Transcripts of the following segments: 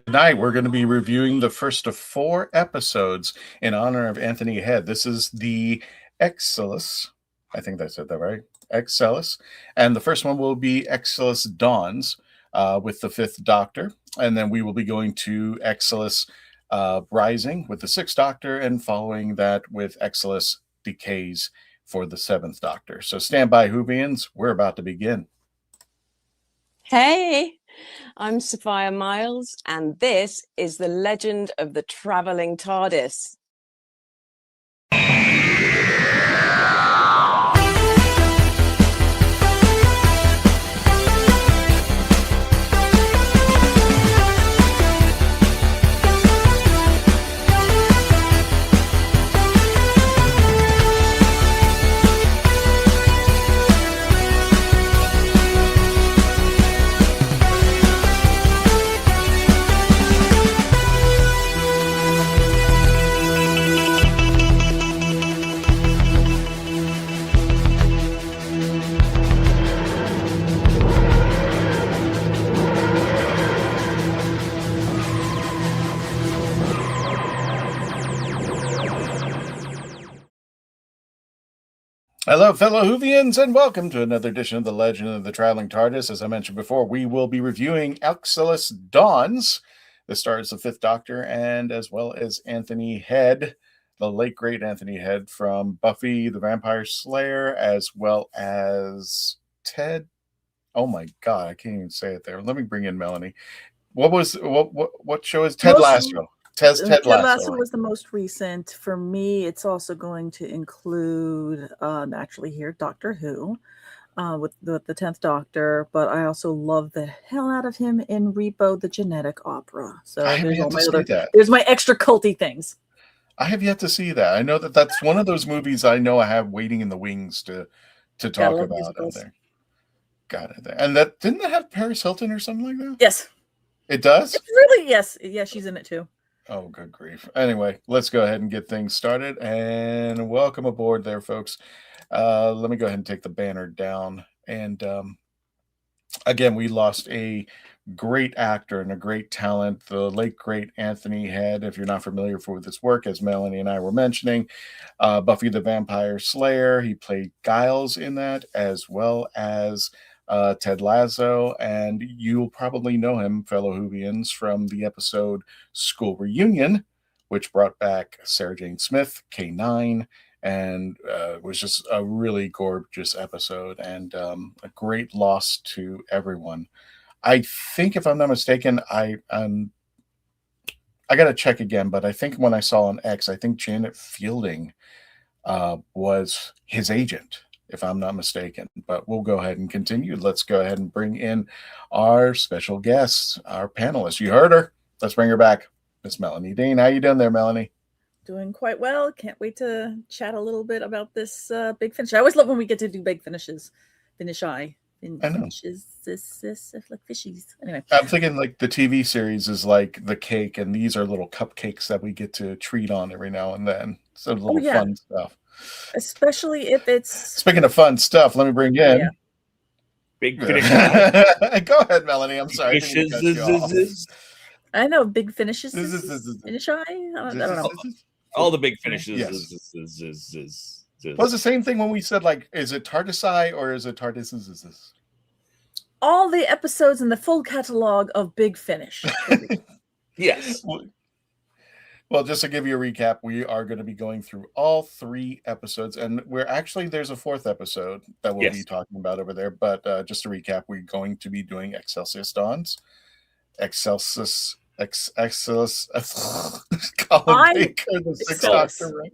Tonight, we're going to be reviewing the first of 4 episodes in honor of Anthony Head. This is the Excelis. I think I said that right. Excelis. And the first one will be Excelsis Dawns with the 5th Doctor. And then we will be going to Excelis Rising with the 6th Doctor, and following that with Excelis Decays for the 7th Doctor. So stand by, Whovians. We're about to begin. Hey, I'm Sophia Miles, and this is The Legend of the Traveling TARDIS. Hello, fellow Whovians, and welcome to another edition of The Legend of the Traveling TARDIS. As I mentioned before, we will be reviewing Excelsis Dawns. This stars the 5th Doctor, and as well as Anthony Head, the late great Anthony Head from Buffy the Vampire Slayer, as well as Ted. Oh my God, I can't even say it there. Let me bring in Melanie. What show is Ted Lasso? Ted Lasso was the most recent. For me, it's also going to include actually here Doctor Who with the 10th Doctor, but I also love the hell out of him in Repo the Genetic Opera. So there's my extra culty things. I have yet to see that. I know that's one of those movies I know I have waiting in the wings to talk about in there. Got it. And didn't that have Paris Hilton or something like that? Yes. It does? It's really, yes. Yeah, she's in it too. Oh, good grief. Anyway, let's go ahead and get things started. And welcome aboard there, folks. Let me go ahead and take the banner down. And again, we lost a great actor and a great talent, the late, great Anthony Head. If you're not familiar with his work, as Melanie and I were mentioning, Buffy the Vampire Slayer. He played Giles in that, as well as Ted Lasso, and you'll probably know him, fellow Whovians, from the episode School Reunion, which brought back Sarah Jane Smith, K9, and was just a really gorgeous episode, and a great loss to everyone. I think, if I'm not mistaken, I got to check again, but I think when I saw on X, I think Janet Fielding was his agent, if I'm not mistaken. But we'll go ahead and continue. Let's go ahead and bring in our special guest, our panelist. You heard her. Let's bring her back. Miss Melanie Dean. How you doing there, Melanie? Doing quite well. Can't wait to chat a little bit about this Big Finish. I always love when we get to do Big Finishes. Finish eye. Finishes, this like fishies. Anyway. I'm thinking like the TV series is like the cake, and these are little cupcakes that we get to treat on every now and then. So little fun stuff. Especially if it's... Speaking of fun stuff, let me bring in... Big Finish. Go ahead, Melanie. I'm sorry. I know, Big Finishes. Finish eye? I don't know. All the Big Finishes. Yes. Well, it's the same thing when we said, like, is it TARDIS or is it TARDIS? All the episodes in the full catalog of Big Finish. Yes. Well, just to give you a recap, we are going to be going through all 3 episodes, and there's a 4th episode that we'll be talking about over there. But just to recap, we're going to be doing Excelsis Dawns, Excelsis, Excelis, Colin Baker, the 6th Doctor, right?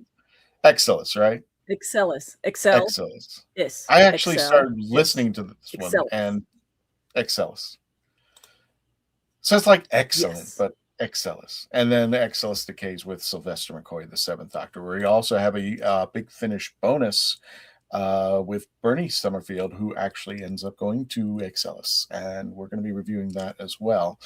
Excelis, right? Excelis. Excelis. Yes. I actually started listening to this one, and Excelis. So it's like excellent, Yes. but Excelis. And then the Excelis decays with Sylvester McCoy, the Seventh Doctor, where we also have a Big Finish bonus with Bernie Summerfield, who actually ends up going to Excelis. And we're going to be reviewing that as well.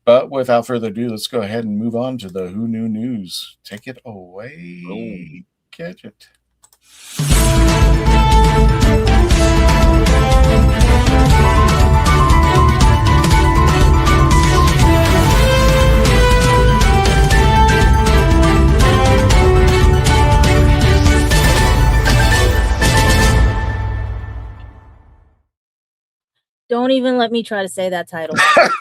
But without further ado, let's go ahead and move on to the Who Knew News. Take it away, Gadget. Don't even let me try to say that title. I'm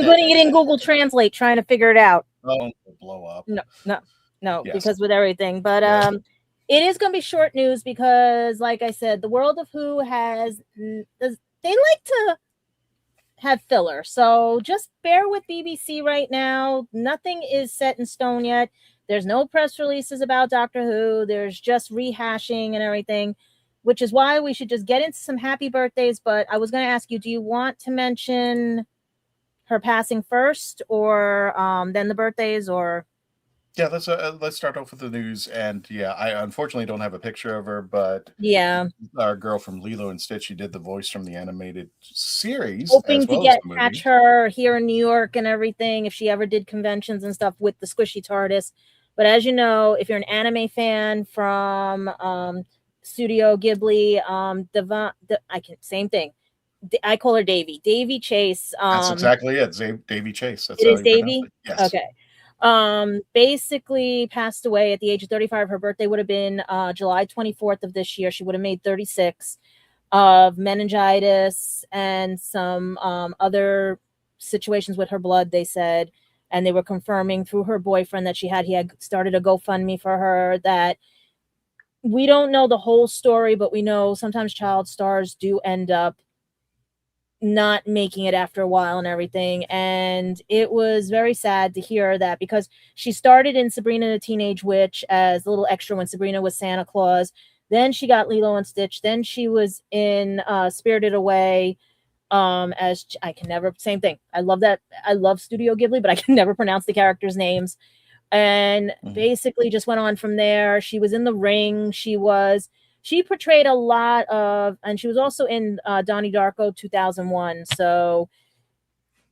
putting it in Google Translate, trying to figure it out. Oh, blow up. No, Yes. because with everything. But Yes. It is going to be short news because, like I said, the world of Who they like to have filler. So just bear with BBC right now. Nothing is set in stone yet. There's no press releases about Doctor Who. There's just rehashing and everything, which is why we should just get into some happy birthdays. But I was going to ask you, do you want to mention her passing first or then the birthdays? Or Yeah, let's start off with the news. And yeah, I unfortunately don't have a picture of her, but yeah, our girl from Lilo and Stitch, she did the voice from the animated series. hoping as to well get as the movie. catch her here in New York and everything if she ever did conventions and stuff with the squishy TARDIS. But as you know, if you're an anime fan from Studio Ghibli, same thing. I call her Davy Chase. That's exactly it. Davy Chase. That's It how is you Davy? pronounce it. Yes. Okay. Basically passed away at the age of 35. Her birthday would have been July 24th of this year. She would have made 36 of meningitis and some other situations with her blood, they said. And they were confirming through her boyfriend that he had started a GoFundMe for her. That we don't know the whole story, but we know sometimes child stars do end up not making it after a while and everything. And it was very sad to hear that, because she started in Sabrina the Teenage Witch as a little extra when Sabrina was Santa Claus. Then she got Lilo and Stitch. Then she was in Spirited Away as I can never, same thing. I love that. I love Studio Ghibli, but I can never pronounce the characters' names. And basically just went on from there. She was in The Ring. She portrayed a lot of, and she was also in Donnie Darko 2001. So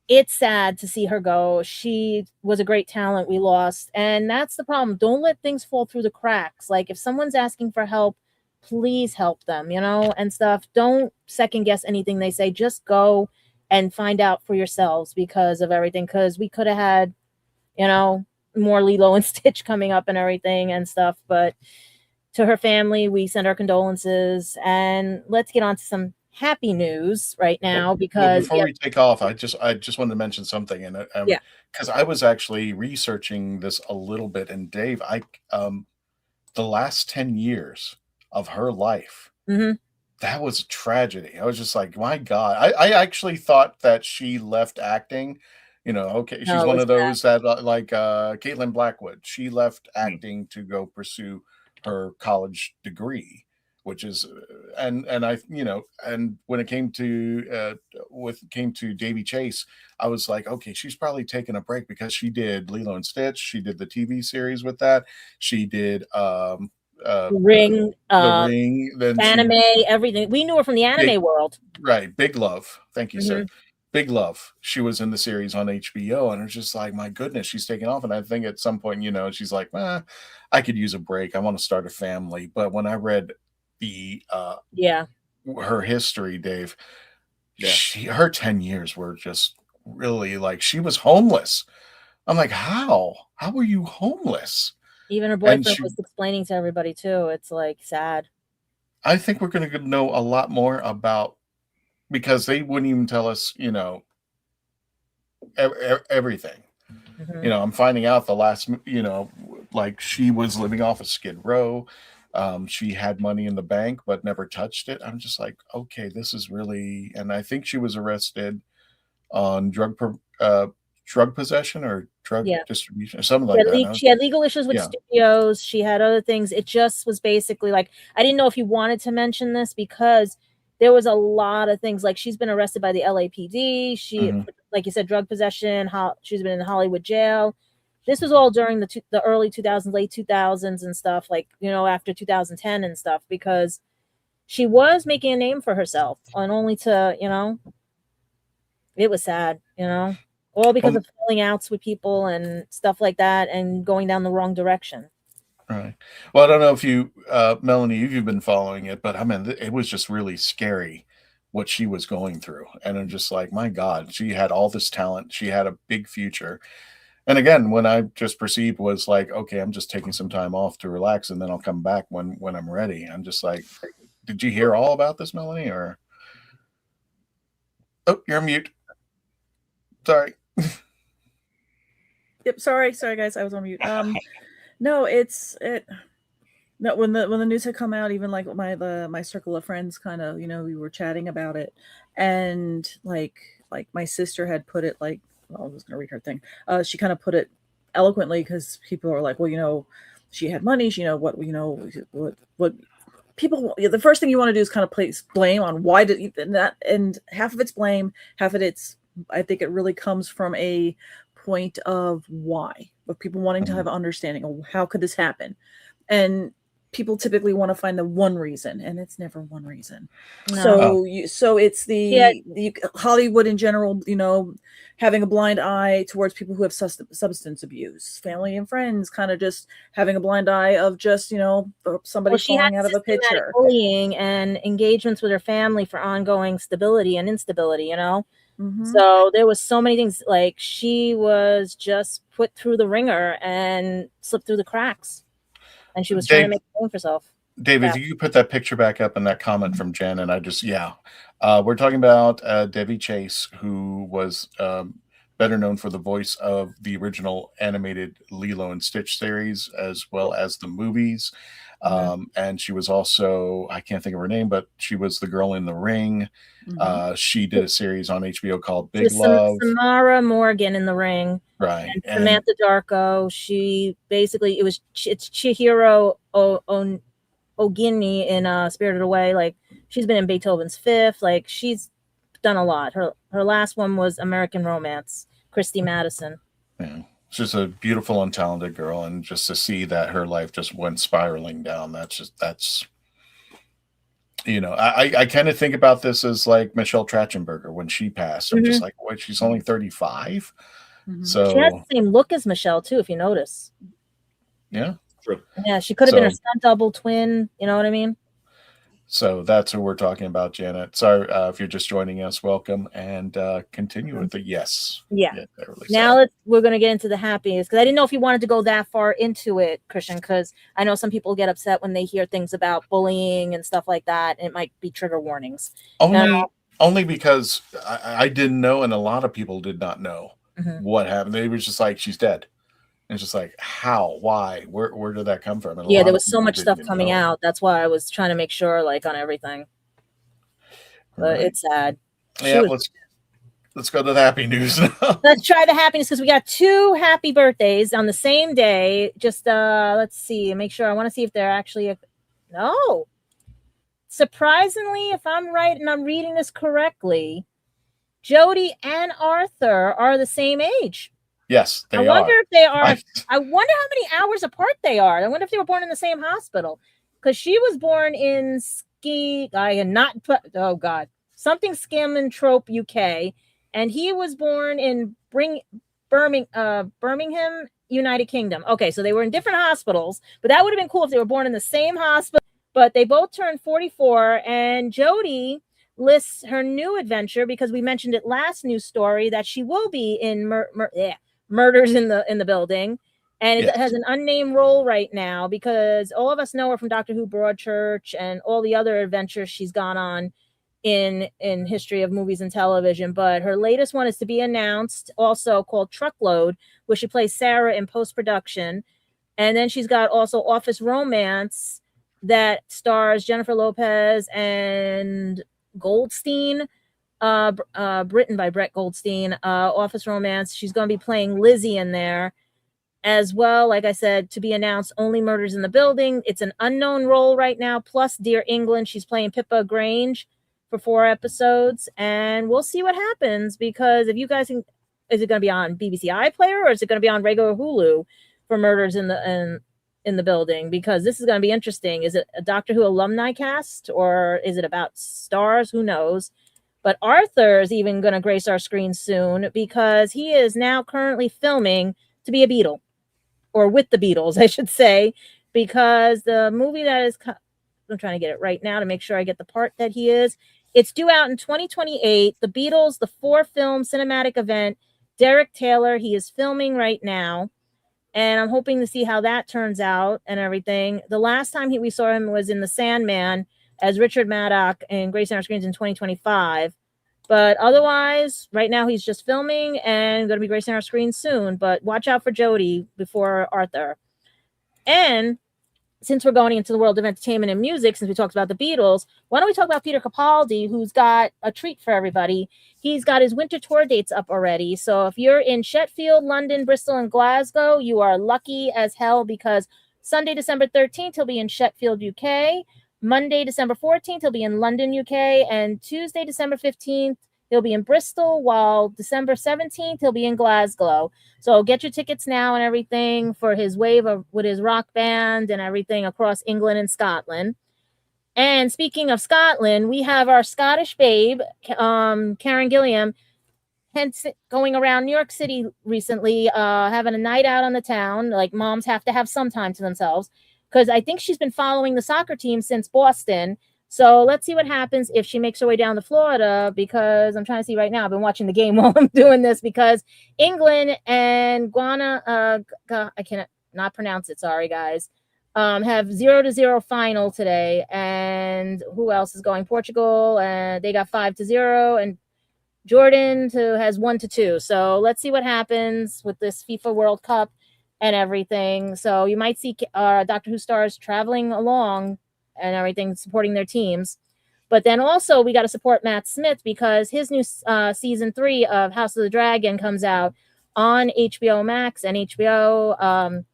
it's sad to see her go. She was a great talent we lost. And that's the problem. Don't let things fall through the cracks. Like if someone's asking for help, please help them, and stuff. Don't second guess anything they say. Just go and find out for yourselves because of everything. Because we could have had, more Lilo and Stitch coming up and everything and stuff. But to her family, we send our condolences. And let's get on to some happy news right now, because before we take off, I just wanted to mention something, and because I was actually researching this a little bit, and Dave, the last 10 years of her life, that was a tragedy. I was just like, my God. I actually thought that she left acting. She's one of those that like Caitlin Blackwood. She left acting to go pursue her college degree, which is and I and when it came to Davy Chase, I was like, okay, she's probably taking a break because she did Lilo and Stitch, she did the TV series with that, she did The Ring, then anime, everything. We knew her from the anime world, right? Big Love, thank you, sir. Big Love. She was in the series on HBO, and it's just like, my goodness, she's taking off. And I think at some point, she's like, I could use a break. I want to start a family. But when I read the her history, Dave, her 10 years were just really like, she was homeless. I'm like, how were you homeless? Even her boyfriend was explaining to everybody too. It's like sad. I think we're going to know a lot more about, because they wouldn't even tell us, everything. I'm finding out the last, like she was living off of Skid Row. She had money in the bank, but never touched it. I'm just like, okay, this is really, and I think she was arrested on drug possession or drug distribution or something like that. She had legal issues with studios. She had other things. It just was basically like, I didn't know if you wanted to mention this because there was a lot of things. Like, she's been arrested by the LAPD. She, like you said, drug possession. She's been in Hollywood jail. This was all during the early 2000s, late 2000s and stuff, like, you know, after 2010 and stuff, because she was making a name for herself, and only to, you know, it was sad, you know, all because of falling outs with people and stuff like that and going down the wrong direction. Right. Well, I don't know if you, Melanie, you've been following it, but I mean, it was just really scary what she was going through. And I'm just like, my God, she had all this talent. She had a big future. And again, when I just perceived was like, okay, I'm just taking some time off to relax, and then I'll come back when I'm ready. I'm just like, did you hear all about this, Melanie? Or oh, you're on mute. Sorry. Yep. Sorry, guys. I was on mute. No, no, when the news had come out, even like my circle of friends kind of, you know, we were chatting about it, and like my sister had put it like, well, I was going to read her thing. She kind of put it eloquently, because people are like, well, you know, she had money. She, you know, what people, the first thing you want to do is kind of place blame on why did that, and half of it's blame, half of it's, I think it really comes from a point of why, of people wanting to have an understanding of how could this happen, and people typically want to find the one reason, and it's never one reason. No. So it's the Hollywood in general, you know, having a blind eye towards people who have substance abuse, family and friends kind of just having a blind eye of just, you know, somebody falling out of a picture, bullying and engagements with her family for ongoing stability and instability, you know. So there was so many things, like she was just put through the ringer and slipped through the cracks, and she was trying to make a name for herself. David, if you could put that picture back up and that comment from Jen, and I just, we're talking about Debbie Chase, who was better known for the voice of the original animated Lilo and Stitch series, as well as the movies. And she was also, I can't think of her name, but she was the girl in The Ring. She did a series on HBO called Big Love. Samara Morgan in The Ring. Right. And Samantha Darko. She basically, it's Chihiro Ogini in Spirited Away. Like, she's been in Beethoven's Fifth. Like, she's done a lot. Her last one was American Romance, Christy Madison. Yeah. She's a beautiful and talented girl, and just to see that her life just went spiraling down, that's you know, I kind of think about this as like Michelle Trachtenberger when she passed. I'm just like, wait, she's only 35. So she has the same look as Michelle too, if you notice. Yeah, true. Yeah, she could have been her stunt double twin. You know what I mean? So that's who we're talking about, Janet. Sorry if you're just joining us. Welcome, and continue with the yes. Yeah. Now we're going to get into the happiness, because I didn't know if you wanted to go that far into it, Christian, because I know some people get upset when they hear things about bullying and stuff like that. And it might be trigger warnings. Only because I didn't know, and a lot of people did not know what happened. They were just like, she's dead. And it's just like, how, why, where did that come from? And there was so much stuff coming out. That's why I was trying to make sure, like, on everything. But it's sad. Yeah, let's go to the happy news now. Let's try the happiness, because we got 2 happy birthdays on the same day. Just let's see, make sure. I want to see if they're actually no. Surprisingly, if I'm right and I'm reading this correctly, Jody and Arthur are the same age. Yes, they are. I wonder if they are. I wonder how many hours apart they are. I wonder if they were born in the same hospital, because she was born in something Scammon-trope, UK, and he was born in Birmingham, United Kingdom. Okay, so they were in different hospitals, but that would have been cool if they were born in the same hospital. But they both turned 44, and Jody lists her new adventure, because we mentioned it last news story, that she will be in Murders in the Building, and it has an unnamed role right now, because all of us know her from Doctor Who Broadchurch and all the other adventures she's gone on in history of movies and television. But her latest one is to be announced, also called Truckload, where she plays Sarah in post-production. And then she's got also Office Romance that stars Jennifer Lopez and Goldstein, written by Brett Goldstein. Office Romance, she's going to be playing Lizzie in there as well. Like I said, to be announced, only Murders in the Building. It's an unknown role right now, plus Dear England. She's playing Pippa Grange for 4 episodes, and we'll see what happens. Because if you guys think, is it going to be on BBC iPlayer or is it going to be on regular Hulu for Murders in the Building? Because this is going to be interesting. Is it a Doctor Who alumni cast or is it about stars? Who knows? But Arthur is even going to grace our screen soon because he is now currently filming to be a Beatle, or with the Beatles, I should say, because the movie that is, I'm trying to get it right now to make sure I get the part that he is. It's due out in 2028. The Beatles, the 4-film cinematic event. Derek Taylor, he is filming right now. And I'm hoping to see how that turns out and everything. The last time we saw him was in The Sandman as Richard Maddock in Grace on Our Screens in 2025. But otherwise, right now he's just filming and going to be gracing our screen soon. But watch out for Jodie before Arthur. And since we're going into the world of entertainment and music, since we talked about the Beatles, why don't we talk about Peter Capaldi, who's got a treat for everybody. He's got his winter tour dates up already. So if you're in Sheffield, London, Bristol, and Glasgow, you are lucky as hell because Sunday, December 13th, he'll be in Sheffield, UK. Monday, December 14th, he'll be in London, UK. And Tuesday, December 15th, he'll be in Bristol, while December 17th, he'll be in Glasgow. So get your tickets now and everything for his wave with his rock band and everything across England and Scotland. And speaking of Scotland, we have our Scottish babe, Karen Gilliam, hence going around New York City recently, having a night out on the town. Like, moms have to have some time to themselves, because I think she's been following the soccer team since Boston. So let's see what happens if she makes her way down to Florida, because I'm trying to see right now. I've been watching the game while I'm doing this, because England and Ghana, I cannot not pronounce it. Sorry, guys. Have 0-0 final today. And who else is going? Portugal, and they got 5-0, and Jordan has 1-2. So let's see what happens with this FIFA World Cup and everything. So you might see Doctor Who stars traveling along and everything, supporting their teams. But then also we got to support Matt Smith, because his new season 3 of House of the Dragon comes out on HBO Max and HBO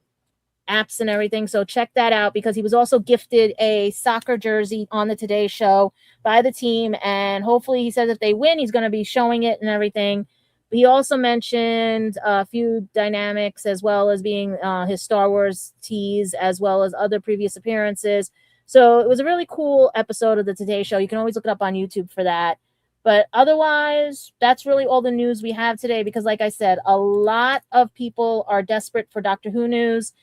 apps and everything. So check that out, because he was also gifted a soccer jersey on the Today Show by the team. And hopefully, he says if they win, he's going to be showing it and everything. But he also mentioned a few dynamics, as well as being his Star Wars tease, as well as other previous appearances. So it was a really cool episode of the Today Show. You can always look it up on YouTube for that. But otherwise, that's really all the news we have today, because like I said, a lot of people are desperate for Doctor Who news,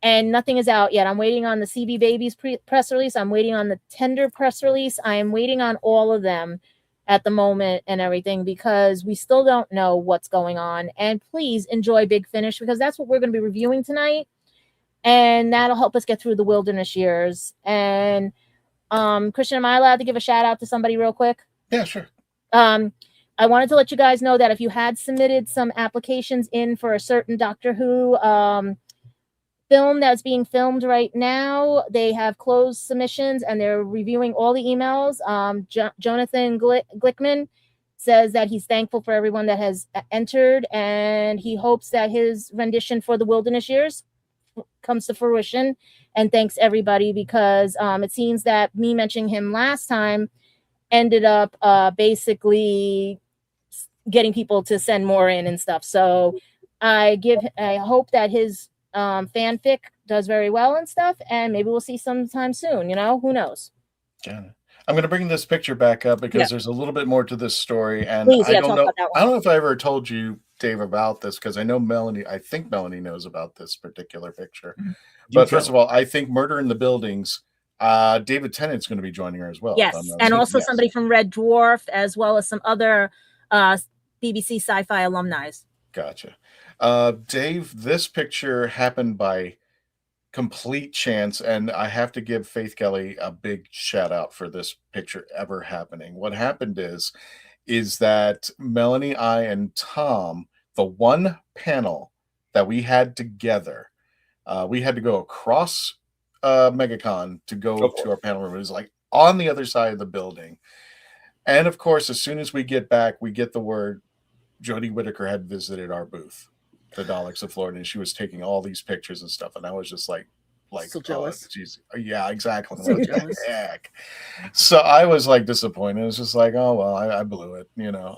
and nothing is out yet. I'm waiting on the CB Babies press release. I'm waiting on the Tender press release. I am waiting on all of them at the moment and everything, because we still don't know what's going on. And please enjoy Big Finish, because that's what we're going to be reviewing tonight. And that'll help us get through the wilderness years. And Christian, am I allowed to give a shout out to somebody real quick? Yeah, sure. I wanted to let you guys know that if you had submitted some applications in for a certain Doctor Who film that's being filmed right now, they have closed submissions and they're reviewing all the emails. Jonathan Glickman says that he's thankful for everyone that has entered, and he hopes that his rendition for the wilderness years comes to fruition, and thanks everybody, because it seems that me mentioning him last time ended up basically getting people to send more in and stuff. So I hope that his fanfic does very well and stuff, and maybe we'll see sometime soon. Who knows? Yeah. I'm going to bring this picture back up, because there's a little bit more to this story, and Please, I don't know. I don't know if I ever told you, Dave, about this, because I know Melanie. I think Melanie knows about this particular picture. Mm-hmm. But first of all, I think Murder in the Buildings. David Tennant's going to be joining her as well. Yes, and also somebody from Red Dwarf, as well as some other BBC Sci-Fi alumni. Gotcha. Dave, this picture happened by complete chance, and I have to give Faith Kelly a big shout out for this picture ever happening. What happened is that Melanie, I, and Tom, the one panel that we had together, we had to go across MegaCon to go to our panel room. It was like on the other side of the building. And of course, as soon as we get back, we get the word Jodie Whittaker had visited our booth, the Daleks of Florida, and she was taking all these pictures and stuff. And I was just like, like, So jealous. Oh, geez. Yeah, exactly. So What the jealous. heck? So I was like disappointed. It was just like, oh well, I blew it.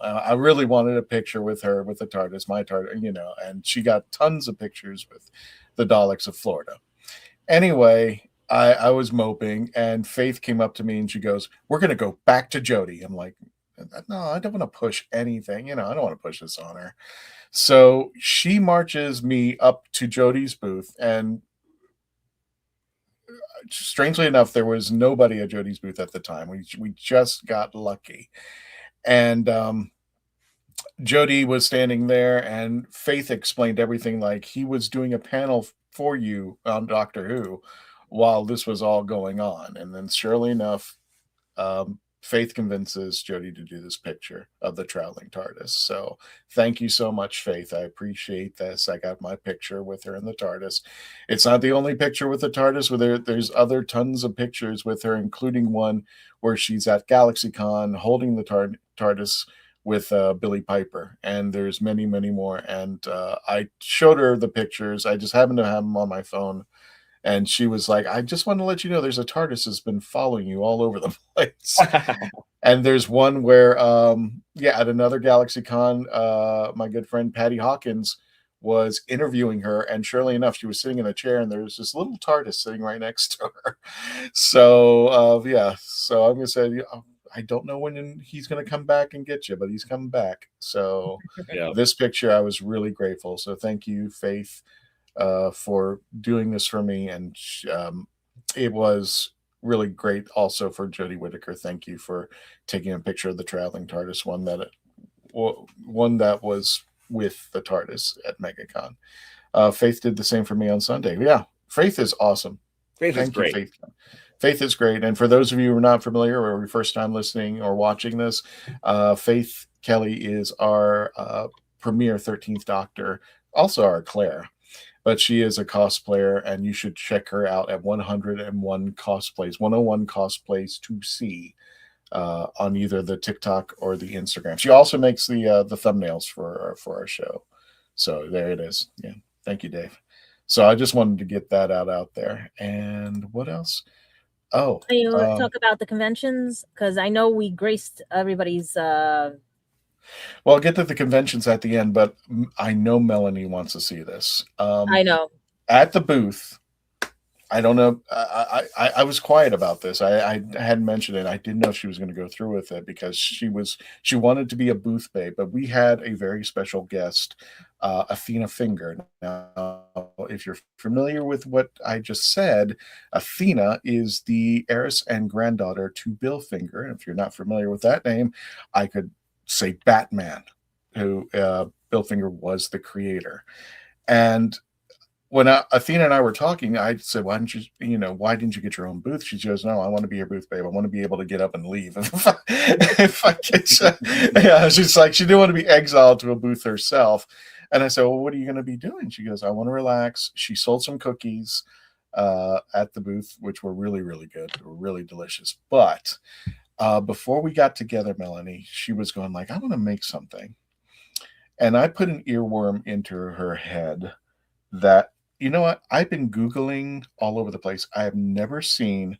I really wanted a picture with her with the TARDIS, my TARDIS, and she got tons of pictures with the Daleks of Florida. Anyway, I was moping, and Faith came up to me and she goes, "We're gonna go back to Jody." I'm like, no, I don't want to push anything. I don't want to push this on her. So she marches me up to Jody's booth, and strangely enough, there was nobody at Jody's booth at the time. We just got lucky, and Jody was standing there, and Faith explained everything like he was doing a panel for you on Doctor Who while this was all going on. And then, surely enough, Faith convinces Jody to do this picture of the traveling TARDIS. So thank you so much, Faith. I appreciate this. I got my picture with her in the TARDIS. It's not the only picture with the TARDIS. There's other tons of pictures with her, including one where she's at GalaxyCon holding the TARDIS with Billy Piper. And there's many, many more. And I showed her the pictures. I just happened to have them on my phone. And she was like, I just want to let you know there's a TARDIS has been following you all over the place. And there's one where, at another GalaxyCon, my good friend Patty Hawkins was interviewing her. And surely enough, she was sitting in a chair and there's this little TARDIS sitting right next to her. So, so I'm going to say, I don't know when he's going to come back and get you, but he's coming back. So This picture, I was really grateful. So thank you, Faith, for doing this for me, and it was really great also for Jodie Whittaker. Thank you for taking a picture of the traveling TARDIS, one that was with the TARDIS at MegaCon. Faith did the same for me on Sunday. Yeah, Faith is awesome. Faith is great. Faith. Faith is great. And for those of you who are not familiar or your first time listening or watching this, Faith Kelly is our premier 13th Doctor, also our Claire. But she is a cosplayer, and you should check her out at 101 Cosplays, 101 Cosplays to see on either the TikTok or the Instagram. She also makes the thumbnails for our show. So there it is. Yeah. Thank you, Dave. So I just wanted to get that out there. And what else? Oh, you talk about the conventions, because I know we graced everybody's. Well, I'll get to the conventions at the end, but I know Melanie wants to see this. I know. At the booth, I don't know. I was quiet about this. I hadn't mentioned it. I didn't know if she was going to go through with it because she wanted to be a booth babe, but we had a very special guest, Athena Finger. Now, if you're familiar with what I just said, Athena is the heiress and granddaughter to Bill Finger. And if you're not familiar with that name, I could say Batman, who Bill Finger was the creator. And when Athena and I were talking, I said, why didn't you get your own booth? She goes, no, I want to be your booth babe. I want to be able to get up and leave. if I get yeah, she's like, she didn't want to be exiled to a booth herself. And I said, well, what are you going to be doing? She goes, I want to relax. She sold some cookies at the booth, which were really, really good. They were really delicious. But before we got together, Melanie, she was going like, I want to make something. And I put an earworm into her head that, you know what? I've been Googling all over the place. I have never seen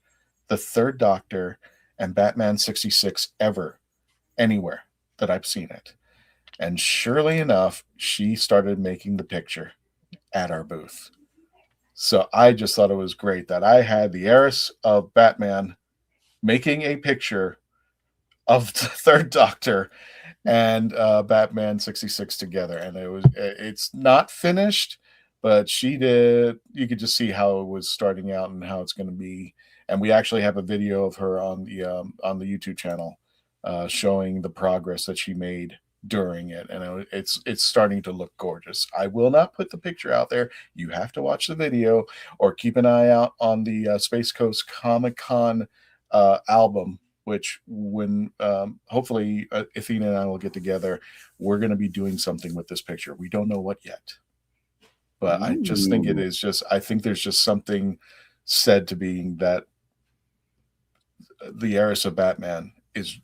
the Third Doctor and Batman 66 ever anywhere that I've seen it. And surely enough, she started making the picture at our booth. So I just thought it was great that I had the heiress of Batman making a picture of the Third Doctor and Batman 66 together. And it's not finished, but she did. You could just see how it was starting out and how it's going to be. And we actually have a video of her on the YouTube channel showing the progress that she made during it, and it's starting to look gorgeous. I will not put the picture out there. You have to watch the video or keep an eye out on the Space Coast Comic-Con album, which when hopefully Athena and I will get together, we're going to be doing something with this picture. We don't know what yet, but I just think I think there's just something said to being that the heiress of Batman is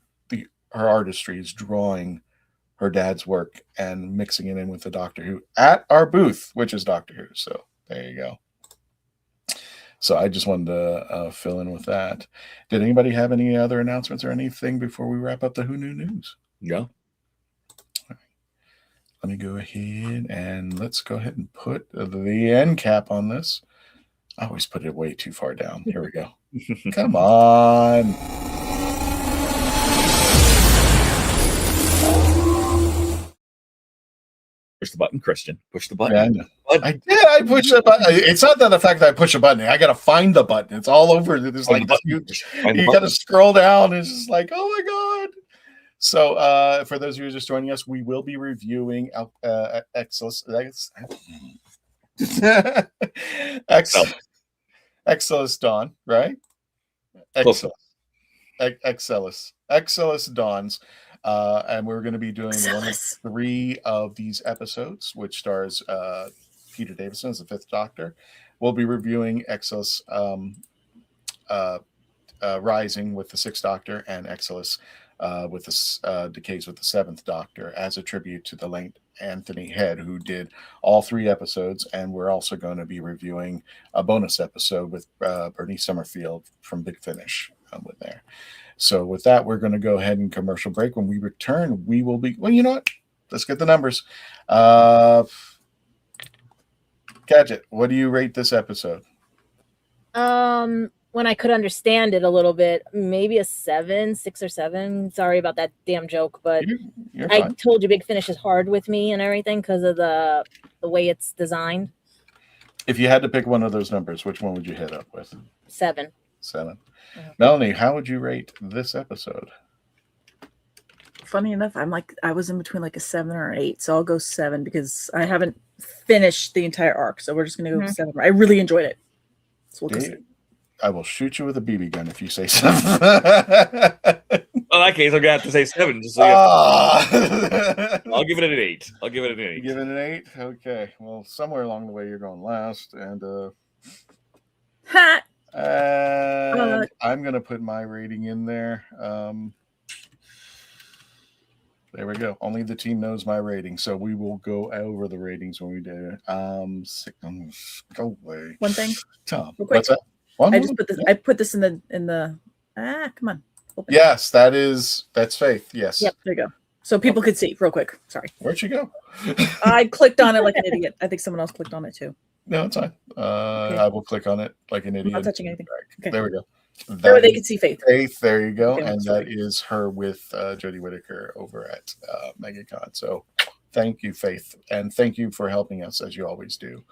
her artistry is drawing her dad's work and mixing it in with the Doctor Who at our booth, which is Doctor Who. So there you go. So I just wanted to fill in with that. Did anybody have any other announcements or anything before we wrap up the Who Knew News? No. Let me go ahead and let's go ahead and put the end cap on this. I always put it way too far down. Here we go. Come on. Push the button, Christian. Push the button. Yeah, I know. I did. I pushed the button. It's not that the fact that I push a button. I got to find the button. It's all over. There's like you got to scroll down. It's just like, oh my god. So, for those of you just joining us, we will be reviewing Excelsis Dawns, right? Excelsis Dawns. And we're going to be doing one of 3 of these episodes, which stars Peter Davison as the 5th Doctor. We'll be reviewing Excelis Rising with the 6th Doctor and Excelis with the Decays with the 7th Doctor as a tribute to the late Anthony Head, who did all 3 episodes. And we're also going to be reviewing a bonus episode with Bernie Summerfield from Big Finish with there. So with that, we're going to go ahead and commercial break. When we return, we will be, well, you know what? Let's get the numbers. Gadget, what do you rate this episode? When I could understand it a little bit, maybe a 7, 6 or 7. Sorry about that damn joke, but You're I fine. told you Big Finish is hard with me and everything because of the way it's designed. If you had to pick one of those numbers, which one would you hit up with? 7. 7. Melanie, how would you rate this episode? Funny enough, I was in between like a 7 or an 8, so I'll go 7 because I haven't finished the entire arc. So we're just gonna go with 7. I really enjoyed it. So we'll go 7. I will shoot you with a BB gun if you say something. Well, in that case, I'm gonna have to say 7. Just so I'll give it an 8. I'll give it an 8. Give it an 8. Okay. Well, somewhere along the way, you're going last, and I'm gonna put my rating in there. There we go. Only the team knows my rating, so we will go over the ratings when we do it. Go away. One thing, Tom. real quick. What's that? I just put this. I put this in the. Come on. Open. Yes, that's Faith. Yes. Yep. There you go. So people could see real quick. Sorry. Where'd you go? I clicked on it like an idiot. I think someone else clicked on it too. No, it's fine. Okay. I will click on it like an idiot. I'm not touching anything. Okay. There we go. That way they can see Faith. Faith, there you go. Okay, and sorry. that is her with Jodie Whittaker over at MegaCon. So thank you, Faith. And thank you for helping us as you always do.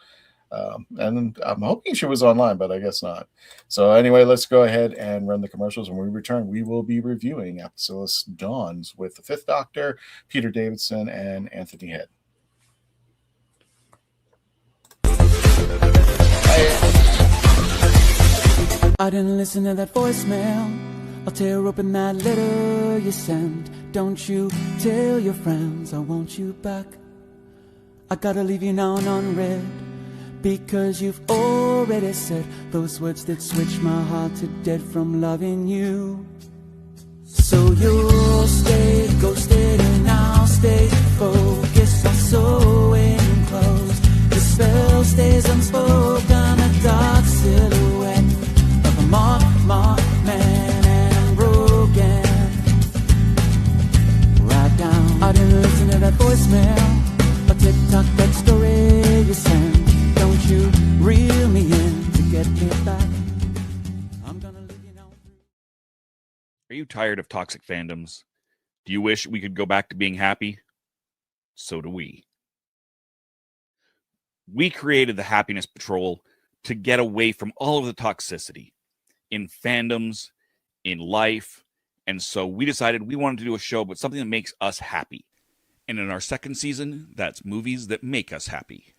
And I'm hoping she was online, but I guess not. So anyway, let's go ahead and run the commercials. When we return, we will be reviewing Excelsis Dawns with the 5th Doctor, Peter Davison, and Anthony Head. I didn't listen to that voicemail. I'll tear open that letter you sent. Don't you tell your friends I want you back. I gotta leave you now unread, because you've already said those words that switch my heart to dead from loving you. So you'll stay ghosted and I'll stay focused on sewing clothes. The spell stays unspoken, a dark silhouette of a marked man and broken. Right down, I didn't listen to that voicemail, a TikTok, that story you sent. Don't you reel me in to get me back. I'm gonna leave you now. Are you tired of toxic fandoms? Do you wish we could go back to being happy? So do we. We created the Happiness Patrol to get away from all of the toxicity in fandoms, in life, and so we decided we wanted to do a show about something that makes us happy. And in our second season, that's movies that make us happy.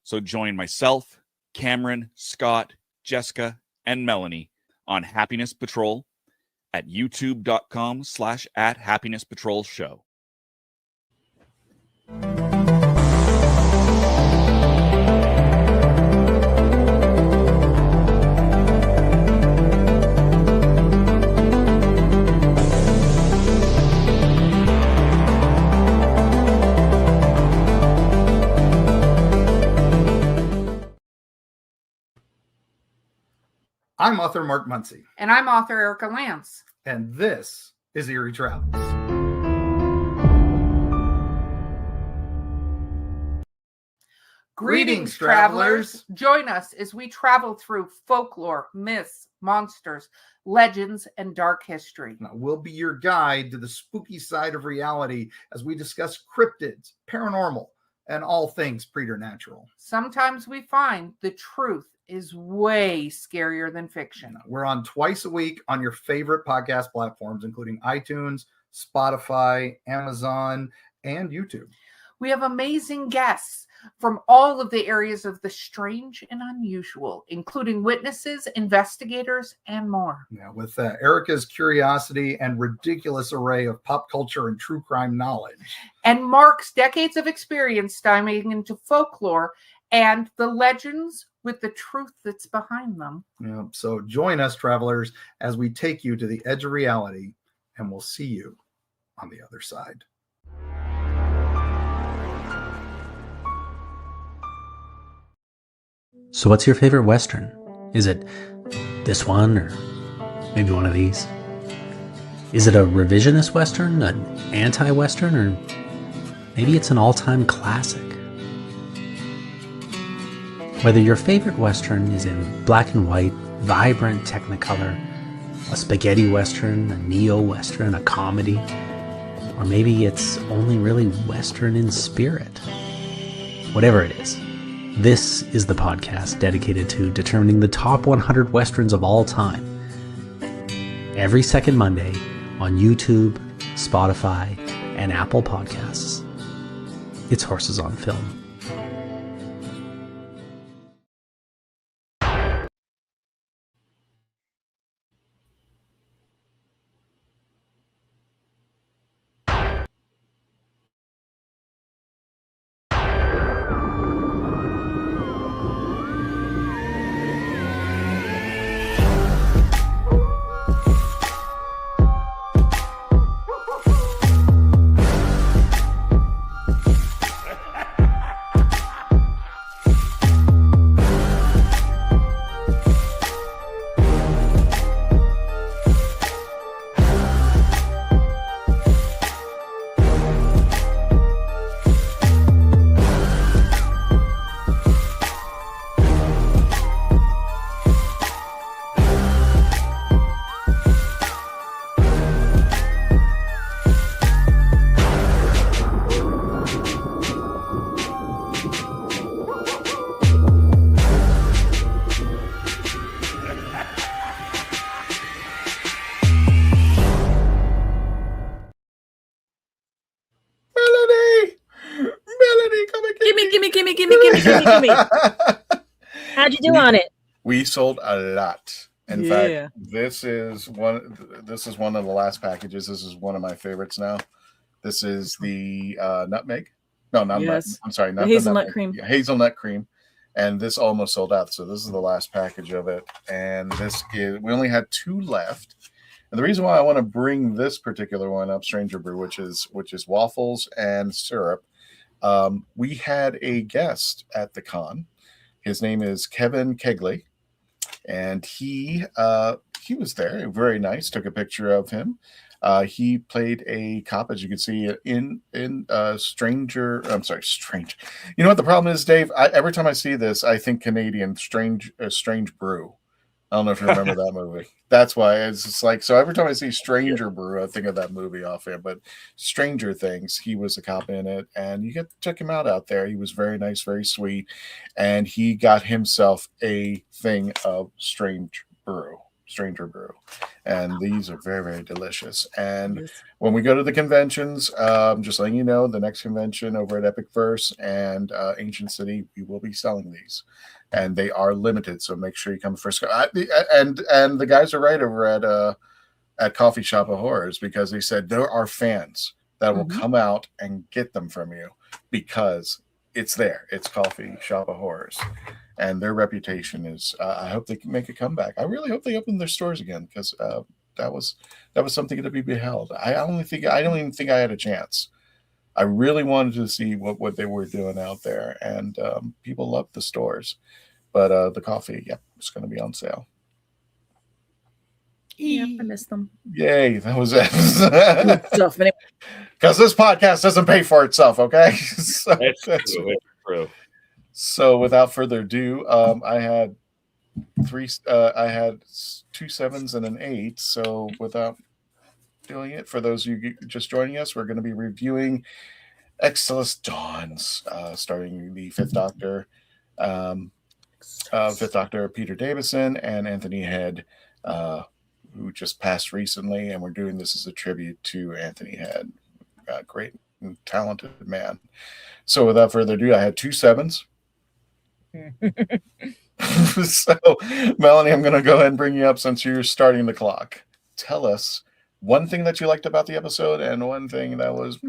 So join myself, Cameron, Scott, Jessica, and Melanie on Happiness Patrol at youtube.com/@happinesspatrolshow. I'm author Mark Muncy. And I'm author Erica Lance. And this is Eerie Travels. Greetings, travelers. Join us as we travel through folklore, myths, monsters, legends, and dark history. Now, we'll be your guide to the spooky side of reality as we discuss cryptids, paranormal, and all things preternatural. Sometimes we find the truth is way scarier than fiction. We're on twice a week on your favorite podcast platforms, including iTunes, Spotify, Amazon, and YouTube. We have amazing guests from all of the areas of the strange and unusual, including witnesses, investigators, and more. Now, with Erica's curiosity and ridiculous array of pop culture and true crime knowledge. And Mark's decades of experience diving into folklore and the legends with the truth that's behind them. Yeah, so join us, travelers, as we take you to the edge of reality, and we'll see you on the other side. So what's your favorite Western? Is it this one or maybe one of these? Is it a revisionist Western, an anti-Western, or maybe it's an all-time classic? Whether your favorite Western is in black and white, vibrant Technicolor, a spaghetti Western, a neo-Western, a comedy, or maybe it's only really Western in spirit. Whatever it is, this is the podcast dedicated to determining the top 100 Westerns of all time. Every second Monday on YouTube, Spotify, and Apple Podcasts. It's Horses on Film. Gimme. How'd you do on it? We sold a lot. In fact, this is one of the last packages. This is one of my favorites now. This is the nutmeg. No, not nut. I'm sorry, not the hazelnut cream. Yeah, hazelnut cream. And this almost sold out. So this is the last package of it. And we only had 2 left. And the reason why I want to bring this particular one up, Stranger Brew, which is waffles and syrup. We had a guest at the con. His name is Kevin Kegley, and he was there. Very nice. Took a picture of him. He played a cop, as you can see in Stranger. I'm sorry, Strange. You know what the problem is, Dave? Every time I see this, I think Canadian Strange Brew. I don't know if you remember that movie. That's why it's just like, so every time I see Stranger Brew, I think of that movie offhand. But Stranger Things, he was a cop in it, and you get to check him out there. He was very nice, very sweet, and he got himself a thing of Stranger Brew, and these are very, very delicious. And when we go to the conventions, just letting you know, the next convention over at Epic Verse and Ancient City, we will be selling these. And they are limited, so make sure you come first. And the guys are right over at Coffee Shop of Horrors, because they said there are fans that will come out and get them from you because it's there. It's Coffee Shop of Horrors, and their reputation is. I hope they can make a comeback. I really hope they open their stores again, because that was something to be beheld. I don't even think I had a chance. I really wanted to see what they were doing out there, and people loved the stores. But the coffee, it's going to be on sale. Yeah, I missed them. Yay, that was it. Good stuff. Anyway. Because this podcast doesn't pay for itself, okay? So It's true. It's true. So without further ado, I had 2 7s and an 8. So without doing it, for those of you just joining us, we're going to be reviewing Excelsis Dawns, starting the Fifth Doctor, Peter Davison, and Anthony Head, who just passed recently, and we're doing this as a tribute to Anthony Head, a great and talented man. So without further ado, I had 2 7s. So, Melanie, I'm going to go ahead and bring you up since you're starting the clock. Tell us one thing that you liked about the episode and one thing that was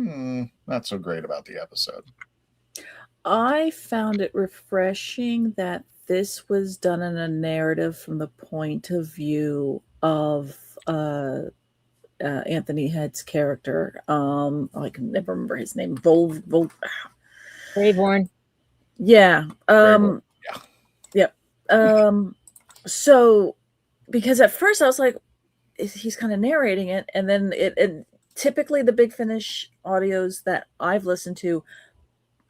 not so great about the episode. I found it refreshing that this was done in a narrative from the point of view of Anthony Head's character. I can never remember his name. Grayvorn. Yeah. Yep. So, because at first I was like, he's kind of narrating it, and then it typically the Big Finish audios that I've listened to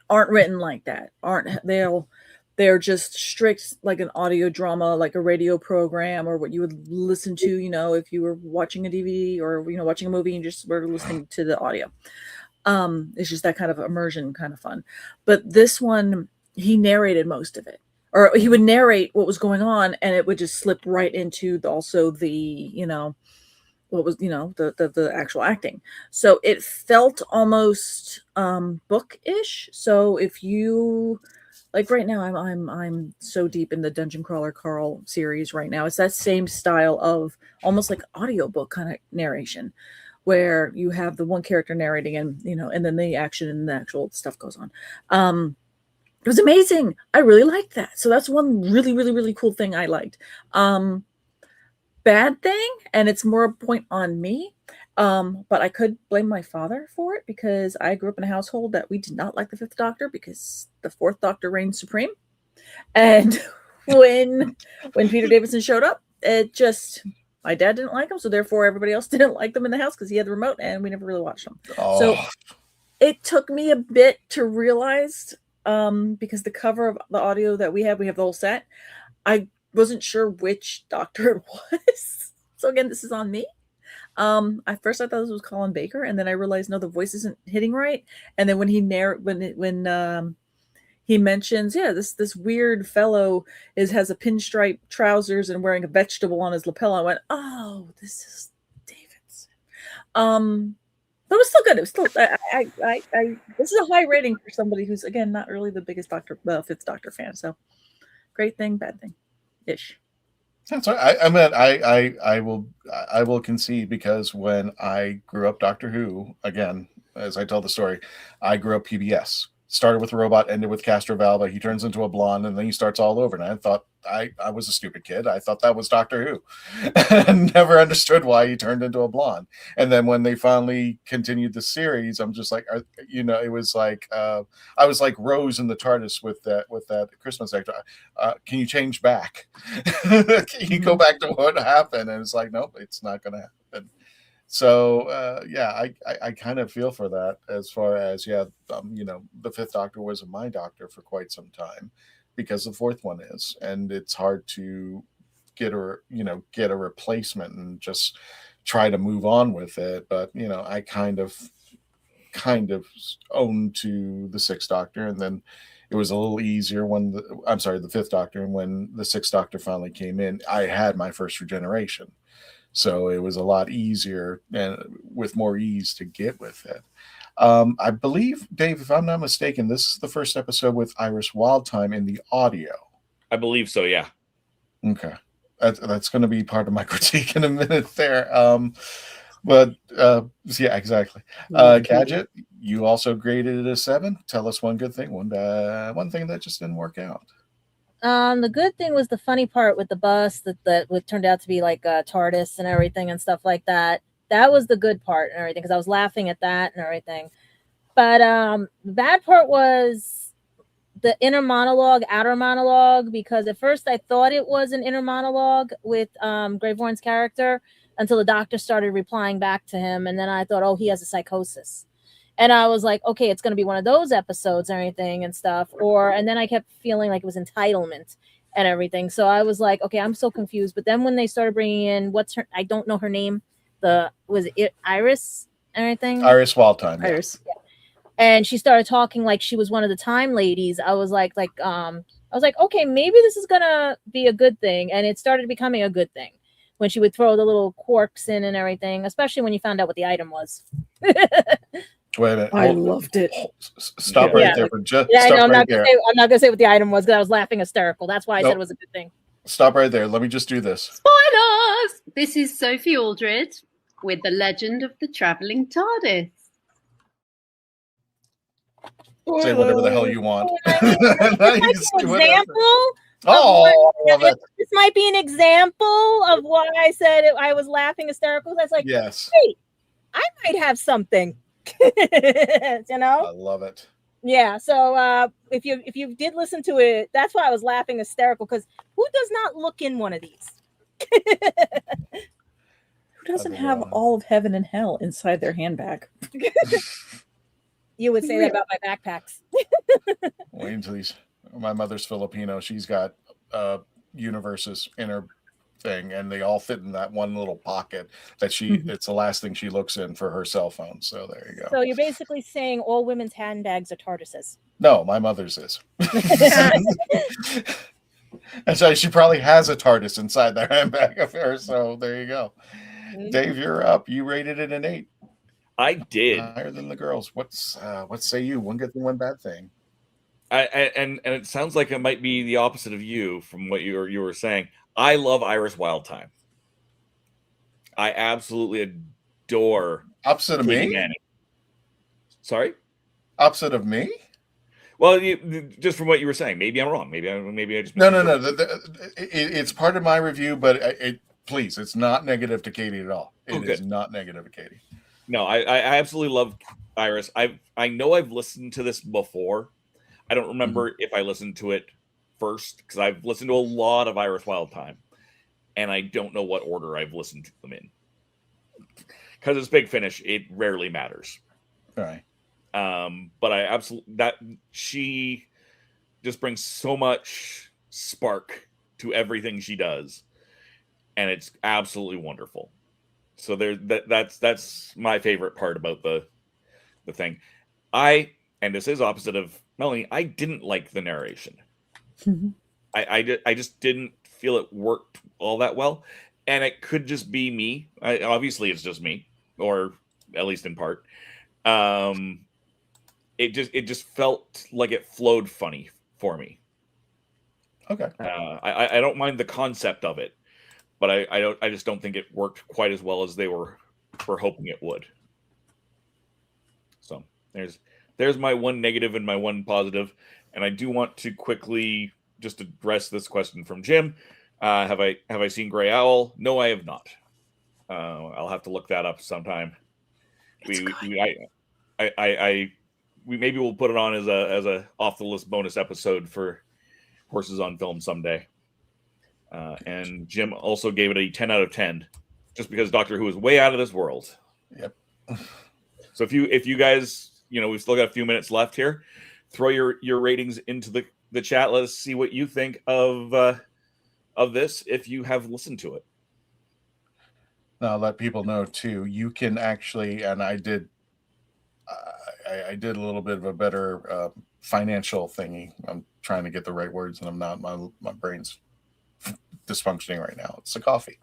aren't written like that. They're just strict, like an audio drama, like a radio program, or what you would listen to, if you were watching a DVD or, watching a movie and just were listening to the audio. It's just that kind of immersion, kind of fun. But this one, he narrated most of it, or he would narrate what was going on, and it would just slip right into the actual acting. So it felt almost bookish. So if you like right now, I'm so deep in the Dungeon Crawler Carl series right now. It's that same style of almost like audiobook kind of narration, where you have the one character narrating and and then the action and the actual stuff goes on. It was amazing. I really liked that. So that's one really, really, really cool thing I liked. Bad thing, and it's more a point on me, but I could blame my father for it, because I grew up in a household that we did not like the Fifth Doctor, because the Fourth Doctor reigned supreme. And when Peter Davison showed up, my dad didn't like him, so therefore everybody else didn't like them in the house, because he had the remote and we never really watched them. So it took me a bit to realize, because the cover of the audio that we have the whole set, I wasn't sure which doctor it was. So again, this is on me. At first I thought this was Colin Baker, and then I realized no, the voice isn't hitting right. And then when he he mentions, this weird fellow has a pinstripe trousers and wearing a vegetable on his lapel, I went, oh, this is Davidson. But it was still good. It was still this is a high rating for somebody who's, again, not really the biggest Fifth Doctor fan. So great thing, bad thing ish. That's right. I mean, I will concede, because when I grew up Doctor Who, again, as I tell the story, I grew up PBS. Started with a robot, ended with Castrovalva. He turns into a blonde, and then he starts all over. And I thought I was a stupid kid. I thought that was Doctor Who, and never understood why he turned into a blonde. And then when they finally continued the series, I'm just like, it was like I was like Rose in the TARDIS with that Christmas actor. Can you change back? Can you go back to what happened? And it's like, nope, it's not going to happen. So I kind of feel for that, as far as the Fifth Doctor wasn't my doctor for quite some time, because the fourth one is, and it's hard to get a replacement and just try to move on with it. But I kind of owned to the Sixth Doctor, and then it was a little easier when the Fifth Doctor, and when the Sixth Doctor finally came in, I had my first regeneration. So it was a lot easier and with more ease to get with it. I believe, Dave, if I'm not mistaken, this is the first episode with Iris Wildthyme in the audio. I believe so, yeah. Okay. That's going to be part of my critique in a minute there. Yeah, exactly. Gadget, you also graded it a 7. Tell us one good thing, one thing that just didn't work out. The good thing was the funny part with the bus that turned out to be like a TARDIS and everything and stuff like that. That was the good part and everything, because I was laughing at that and everything. But the bad part was the inner monologue, outer monologue, because at first I thought it was an inner monologue with Grayvorn's character, until the doctor started replying back to him. And then I thought, oh, he has a psychosis. And I was like, okay, it's going to be one of those episodes or anything and stuff. And then I kept feeling like it was entitlement and everything. So I was like, okay, I'm so confused. But then when they started bringing in, I don't know her name. Was it Iris and everything? Iris Wildthyme. Yeah. Iris. Yeah. And she started talking like she was one of the time ladies. I was like, okay, maybe this is gonna be a good thing. And it started becoming a good thing when she would throw the little quarks in and everything, especially when you found out what the item was. Wait a minute. I loved it. Stop right there for just. Yeah, I know. I'm right not gonna say what the item was because I was laughing hysterical. That's why I said it was a good thing. Stop right there. Let me just do this. Spoilers! This is Sophie Aldred with The Legend of the Traveling TARDIS. Say whatever the hell you want. This might be an example of why I said I was laughing hysterical. That's like, yes, hey, I might have something. You know, I love it. Yeah. So if you did listen to it, that's why I was laughing hysterical, because who does not look in one of these? Who doesn't have all of heaven and hell inside their handbag? You would say that about my backpacks. Wait until my mother's Filipino. She's got universes in her thing, and they all fit in that one little pocket that it's the last thing she looks in for her cell phone. So there you go. So you're basically saying all women's handbags are TARDISes. No, my mother's is. And so she probably has a TARDIS inside their handbag of hers. So there you go. Dave, you're up. You rated it an 8. I did. Higher than the girls. What say you? One good thing, one bad thing. And it sounds like it might be the opposite of you from what you were saying. I love Iris Wildthyme. I absolutely adore. Opposite of Katy me? Manning. Sorry? Opposite of me? Well, just from what you were saying, maybe I'm wrong. Maybe I just no. It's part of my review, but please, it's not negative to Katy at all. It is not negative to Katy. No, I absolutely love Iris. I know I've listened to this before. I don't remember if I listened to it first, because I've listened to a lot of Iris Wildthyme, and I don't know what order I've listened to them in. Because it's Big Finish, it rarely matters. All right. But I absolutely she just brings so much spark to everything she does, and it's absolutely wonderful. So that's my favorite part about the thing. And this is opposite of Melanie, I didn't like the narration. I just didn't feel it worked all that well, and it could just be me. Obviously, it's just me, or at least in part. It just felt like it flowed funny for me. Okay. I don't mind the concept of it, but I just don't think it worked quite as well as they were hoping it would. So there's my one negative and my one positive, and I do want to quickly just address this question from Jim. Have I seen Grey Owl? No, I have not. I'll have to look that up sometime. Maybe we'll put it on as a off the list bonus episode for Horses on Film someday. And Jim also gave it a 10 out of 10, just because Doctor Who is way out of this world. Yep. So if you guys, we've still got a few minutes left here, throw your ratings into the chat. Let us see what you think of this if you have listened to it. Now, let people know too. You can actually, and I did a little bit of a better financial thingy. I'm trying to get the right words, and I'm not. My brain's dysfunctioning right now. It's the coffee.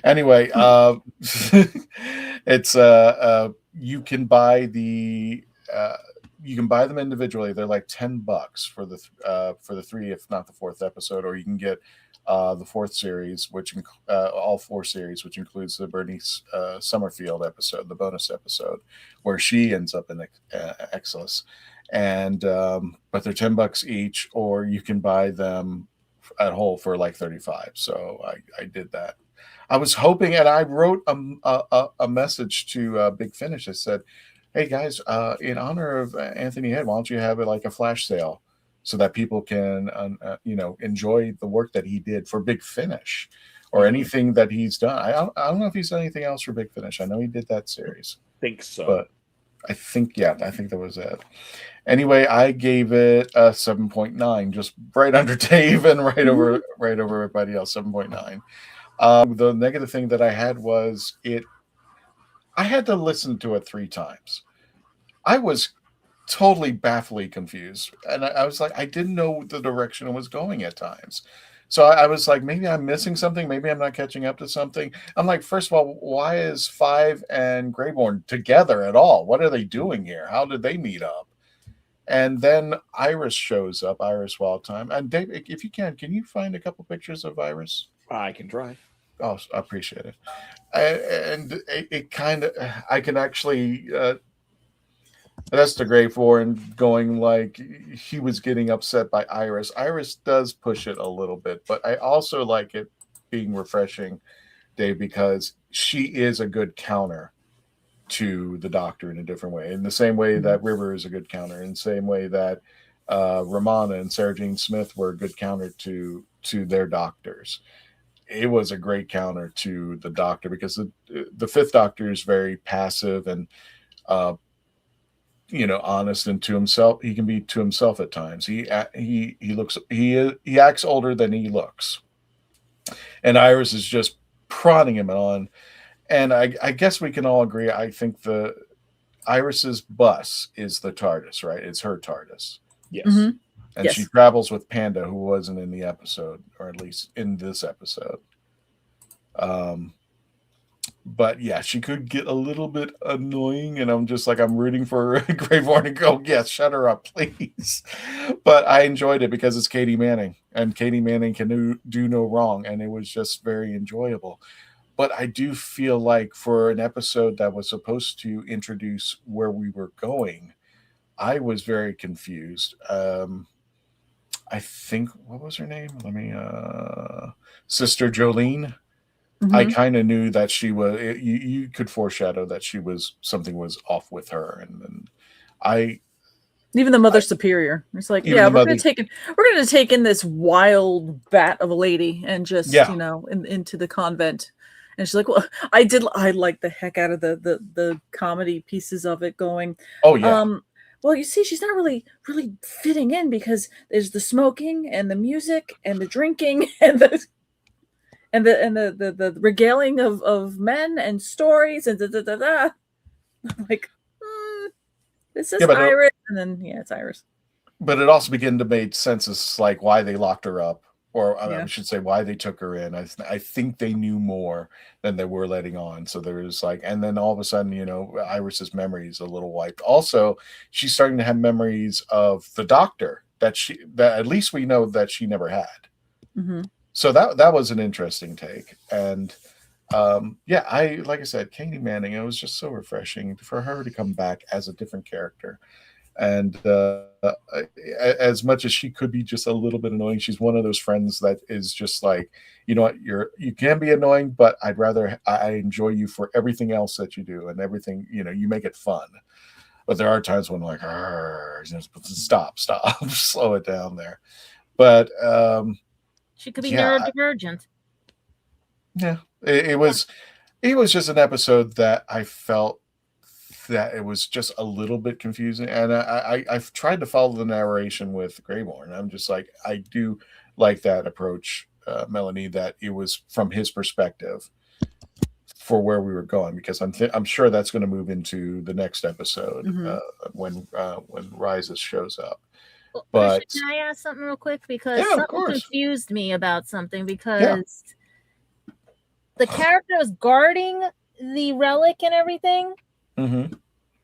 Anyway, it's you can buy them individually. They're like $10 for the 3, if not the 4th episode, or you can get the 4th series, which all 4 series, which includes the Bernice Summerfield episode, the bonus episode, where she ends up in Excelis. And but they're $10 each, or you can buy them at whole for like $35. So I did that. I was hoping, and I wrote a message to Big Finish. I said, "Hey guys, in honor of Anthony Head, why don't you have it like a flash sale, so that people can enjoy the work that he did for Big Finish, or anything that he's done. I don't know if he's done anything else for Big Finish. I know he did that series. Think so. But I think that was it. Anyway, I gave it a 7.9, just right under Dave and right over everybody else, 7.9. The negative thing that I had was I had to listen to it 3 times. I was totally baffledly confused. And I was like, I didn't know the direction it was going at times. So I was like, maybe I'm missing something. Maybe I'm not catching up to something. I'm like, first of all, why is 5 and Grayvorn together at all? What are they doing here? How did they meet up? And then Iris shows up, Iris Wildthyme. And Dave, if you can you find a couple pictures of Iris? I can try. Oh, I appreciate it. And it kind of, I can actually, that's the Grayvorn going like he was getting upset by Iris. Iris does push it a little bit, but I also like it being refreshing, Dave, because she is a good counter to the Doctor in a different way. In the same way that River is a good counter, in the same way that Romana and Sarah Jane Smith were a good counter to their doctors. It was a great counter to the Doctor because the Fifth Doctor is very passive and honest and to himself. He can be to himself at times. He acts older than he looks, and Iris is just prodding him on. And I guess we can all agree. I think the Iris's bus is the TARDIS, right? It's her TARDIS. Yes. Mm-hmm. And Yes. she travels with Panda, who wasn't in the episode, or at least in this episode. But yeah, she could get a little bit annoying, and I'm just like, I'm rooting for Grayvorn to go, yes, shut her up, please. But I enjoyed it because it's Katy Manning, and Katy Manning can do no wrong, and it was just very enjoyable. But I do feel like for an episode that was supposed to introduce where we were going, I was very confused. I think, what was her name? Sister Jolene. Mhm. I kind of knew that she was, you could foreshadow that something was off with her. And Even the Mother Superior. It's like, Even yeah, the we're Mother- gonna take in this wild bat of a lady and just, Yeah. into the convent. And she's like, well, I like the heck out of the comedy pieces of it going. Oh yeah. Well, you see, she's not really fitting in because there's the smoking and the music and the drinking and the regaling of men and stories and I'm like, this is Yeah, but Iris, and then it's Iris. But it also began to make sense as like why they locked her up, or I Yeah. should say why they took her in. I think they knew more than they were letting on. So there was like, and then all of a sudden, Iris's memory is a little wiped. Also, she's starting to have memories of the Doctor that at least we know that she never had. Mm-hmm. So that was an interesting take. And like I said, Katy Manning, it was just so refreshing for her to come back as a different character. And as much as she could be just a little bit annoying, she's one of those friends that is just like, you know what, you can be annoying, but I enjoy you for everything else that you do and everything, you make it fun. But there are times when I'm like, stop, slow it down there. But She could be Yeah, neurodivergent. yeah, it was just an episode that I felt that it was just a little bit confusing, and I've tried to follow the narration with Grayvorn. I'm just like, I do like that approach, Melanie, that it was from his perspective for where we were going, because I'm sure that's going to move into the next episode when Rises shows up. But Can I ask something real quick? Because Yeah, of something course. confused me about something, because the character was guarding the relic and everything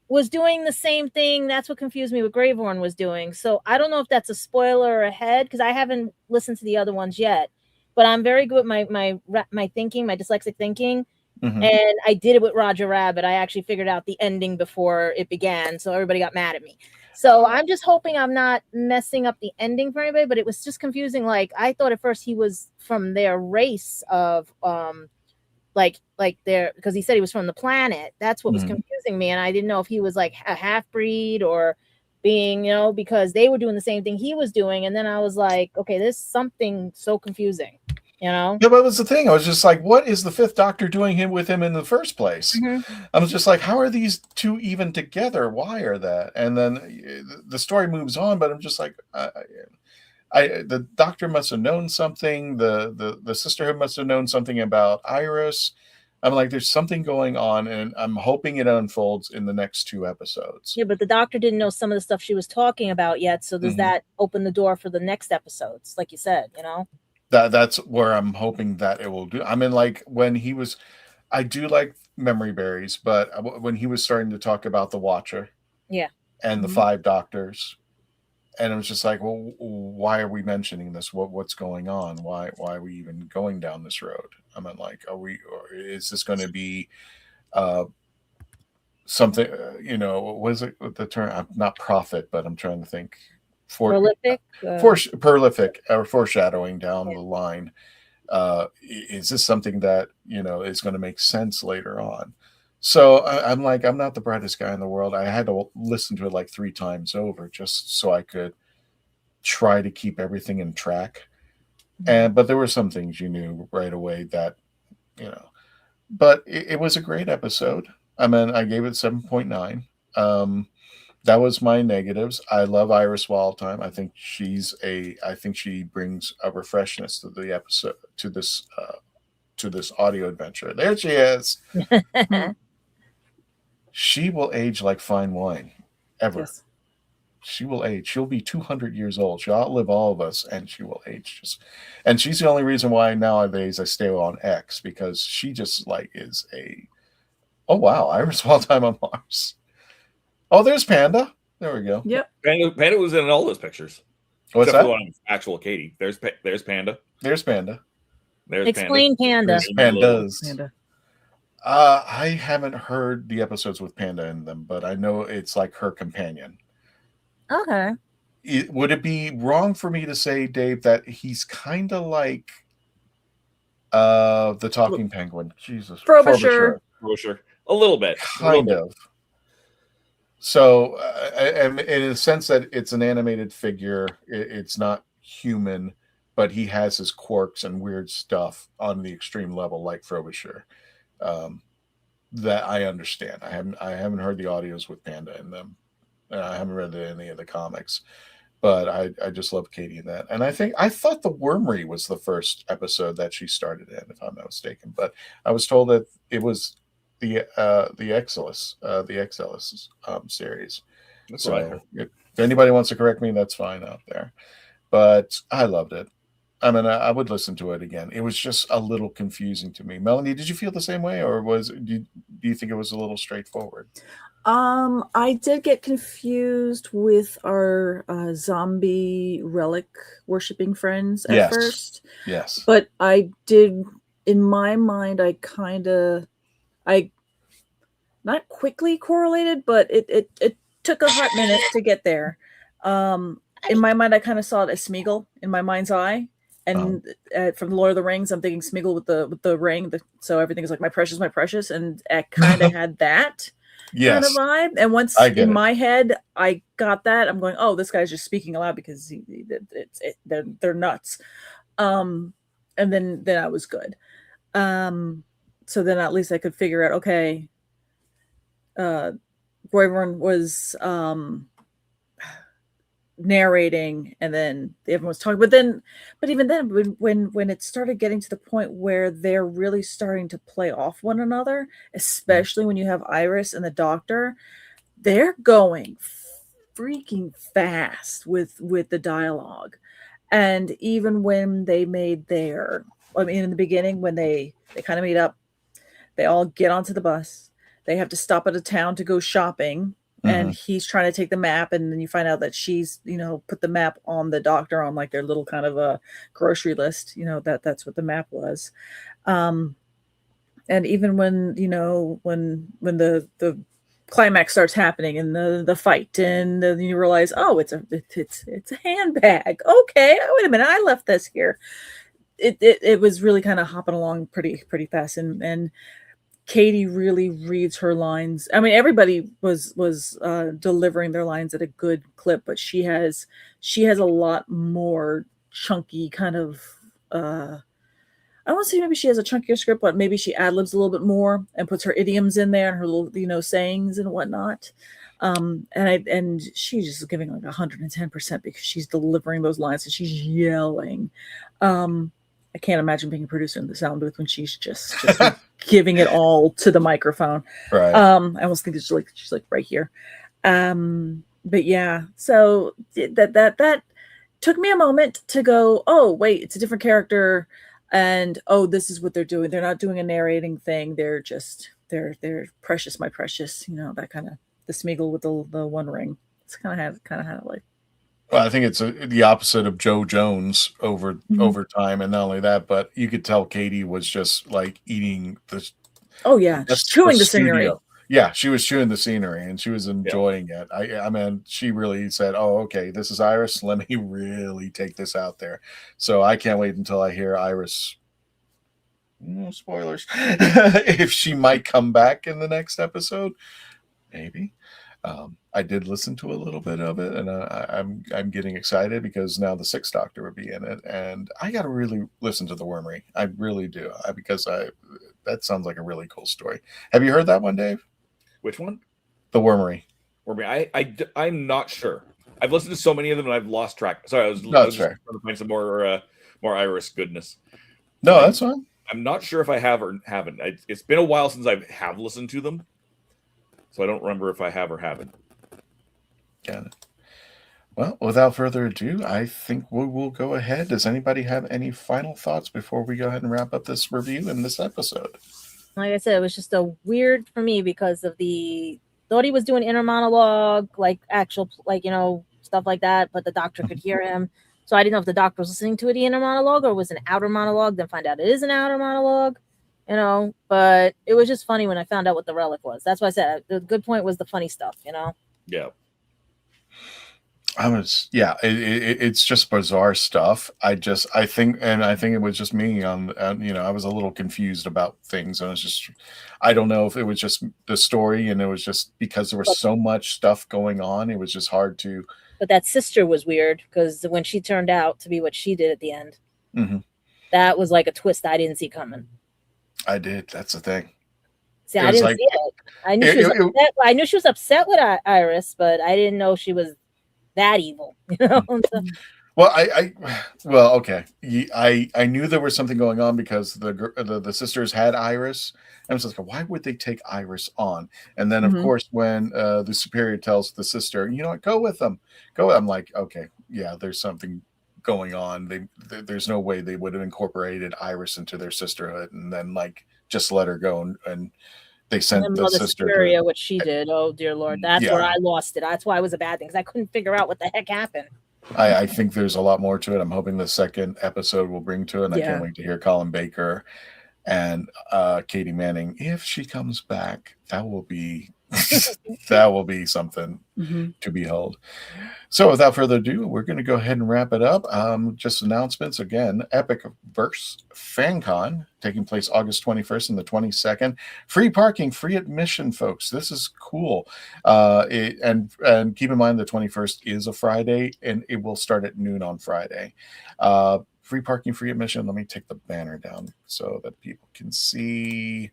was doing the same thing. That's what confused me what Grayvorn was doing. So I don't know if that's a spoiler ahead, because I haven't listened to the other ones yet. But I'm very good with my thinking, my dyslexic thinking. And I did it with Roger Rabbit. I actually figured out the ending before it began, so everybody got mad at me. So I'm just hoping I'm not messing up the ending for anybody, but it was just confusing. Like, I thought at first he was from their race of like their, because he said he was from the planet. That's what was confusing me, and I didn't know if he was like a half-breed or being, because they were doing the same thing he was doing. And then I was like, okay, there's something so confusing. you know? Yeah, but it was the thing. I was just like, what is the Fifth Doctor doing with him in the first place? I was just like, how are these two even together? Why are that? And then the story moves on, but I'm just like, the Doctor must have known something. The sisterhood must have known something about Iris. I'm like, there's something going on, and I'm hoping it unfolds in the next 2 episodes. Yeah, but the Doctor didn't know some of the stuff she was talking about yet. So does that open the door for the next episodes? Like you said, you know? That's where I'm hoping that it will do. I mean, like when he was, I do like memory berries, but when he was starting to talk about the Watcher, and the 5 Doctors, and it was just like, well, why are we mentioning this? What's going on? Why are we even going down this road? I mean, like, or is this going to be something? You know, what was it the term? Not prophet, but I'm trying to think. Prolific, prolific, or foreshadowing down the line. Is this something that, you know, is going to make sense later on? So I'm like, I'm not the brightest guy in the world. I had to listen to it like 3 times over just so I could try to keep everything in track. But there were some things you knew right away that, you know, but it was a great episode. I mean, I gave it 7.9. That was my negatives. I love Iris Wildthyme. I think she brings a refreshness to the episode, to this audio adventure. There she is. She will age like fine wine. Ever. Yes. She will age. She'll be 200 years old. She'll outlive all of us, and she will age. And she's the only reason why nowadays I stay on X, because she just like is a, oh wow, Iris Wildthyme on Mars. Oh, there's Panda. There we go. Yep. Panda was in all those pictures. What's Except that? for the one of actual Katy. There's Panda. There's Panda. There's Explain Panda. There's Pandas. I haven't heard the episodes with Panda in them, but I know it's like her companion. Okay. Would it be wrong for me to say, Dave, that he's kind of like the talking penguin? Jesus. Frobisher. A little bit. Kind of. So, in a sense that it's an animated figure, it's not human, but he has his quirks and weird stuff on the extreme level, like Frobisher. That I understand. I haven't heard the audios with Panda in them. I haven't read any of the comics, but I just love Katy in that. And I thought the Wormery was the first episode that she started in, if I'm not mistaken. But I was told that it was the Excelis, series. That's what I heard. If anybody wants to correct me, that's fine out there. But I loved it. I mean, I would listen to it again. It was just a little confusing to me. Melanie, did you feel the same way, or do you think it was a little straightforward? I did get confused with our zombie relic worshipping friends at first. Yes. But I did, in my mind, I not quickly correlated, but it took a hot minute to get there. In my mind, I kind of saw it as Smeagol in my mind's eye. And from the Lord of the Rings, I'm thinking Smeagol with the ring. So everything is like my precious. And I kind of had that kind of vibe. And once in my head, I got that, I'm going, oh, this guy's just speaking aloud because they're nuts. And then I was good. So then at least I could figure out, okay, Grayvorn was narrating, and then everyone was talking, but even then when it started getting to the point where they're really starting to play off one another, especially when you have Iris and the Doctor, they're going freaking fast with the dialogue. And even when they made in the beginning, when they kind of meet up, they all get onto the bus, they have to stop at a town to go shopping. And he's trying to take the map, and then you find out that she's, put the map on the Doctor on like their little kind of a grocery list, that's what the map was. And even when, when the climax starts happening and the fight, and then you realize, oh, it's a handbag. Okay, wait a minute, I left this here. It was really kind of hopping along pretty fast, and Katy really reads her lines. I mean, everybody was delivering their lines at a good clip, but she has a lot more chunky kind of I want to say maybe she has a chunkier script, but maybe she ad-libs a little bit more and puts her idioms in there and her little, sayings and whatnot. And she's just giving like 110% because she's delivering those lines and she's yelling. I can't imagine being a producer in the sound booth when she's just giving it all to the microphone. Right. I almost think she's like right here. But yeah, so that took me a moment to go, oh wait, it's a different character, and oh, this is what they're doing. They're not doing a narrating thing. They're just they're precious, my precious. That kind of the Smeagol with the one ring. It's kind of had it like. Well, I think it's the opposite of Joe Jones over time, and not only that, but you could tell Katy was just like eating the. Oh yeah, just chewing the scenery. Yeah, she was chewing the scenery and she was enjoying it. I mean, she really said, "Oh, okay, this is Iris. Let me really take this out there." So I can't wait until I hear Iris. No spoilers. If she might come back in the next episode, maybe. I did listen to a little bit of it, and I'm getting excited because now the Sixth Doctor would be in it, and I got to really listen to the Wormery. I really do, because that sounds like a really cool story. Have you heard that one, Dave? Which one? The Wormery. I'm not sure. I've listened to so many of them, and I've lost track. Sorry, I was just trying to find some more Iris goodness. No, that's fine. I'm not sure if I have or haven't. It's been a while since I have listened to them. So I don't remember if I have or haven't. Got it. Well, without further ado, I think we will go ahead. Does anybody have any final thoughts before we go ahead and wrap up this review in this episode? Like I said, it was just a weird for me because of thought he was doing inner monologue, like actual, stuff like that, but the Doctor could hear him. So I didn't know if the Doctor was listening to the inner monologue or it was an outer monologue, then find out it is an outer monologue. But it was just funny when I found out what the relic was. That's why I said the good point was the funny stuff, Yeah. It's just bizarre stuff. I think it was just me I was a little confused about things, and I don't know if it was just the story, and it was just because there was so much stuff going on, it was just hard to. But that sister was weird because when she turned out to be what she did at the end, that was like a twist I didn't see coming. I did. That's the thing. See, I didn't see it. I knew she was upset. I knew she was upset with Iris, but I didn't know she was that evil. Well, okay. I knew there was something going on because the sisters had Iris, and I was like, why would they take Iris on? And then, of course, when the superior tells the sister, go with them. I'm like, okay, yeah, there's something going on. There's no way they would have incorporated Iris into their sisterhood and then just let her go, and they sent the sister Superior, what she did. Oh dear Lord, that's where I lost it. That's why it was a bad thing because I couldn't figure out what the heck happened. I think there's a lot more to it. I'm hoping the second episode will bring to it, and I can't wait to hear Colin Baker and Katy Manning. If she comes back, that will be something to behold. So without further ado, we're going to go ahead and wrap it up. Just announcements again. Epic Verse FanCon taking place August 21st and the 22nd. Free parking, free admission, folks. This is cool. And keep in mind the 21st is a Friday, and it will start at noon on Friday. Free parking, free admission. Let me take the banner down so that people can see.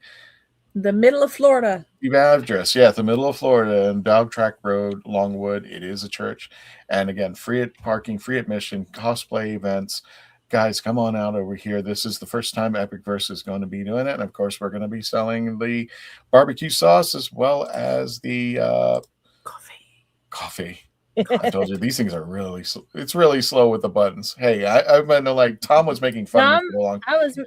The middle of Florida. The address, the middle of Florida and Dog Track Road, Longwood. It is a church. And again, free parking, free admission, cosplay events. Guys, come on out over here. This is the first time Epic Verse is going to be doing it. And of course, we're going to be selling the barbecue sauce as well as the coffee. I told you these things are it's really slow with the buttons. Hey, I know Tom was making fun of me for a long. I was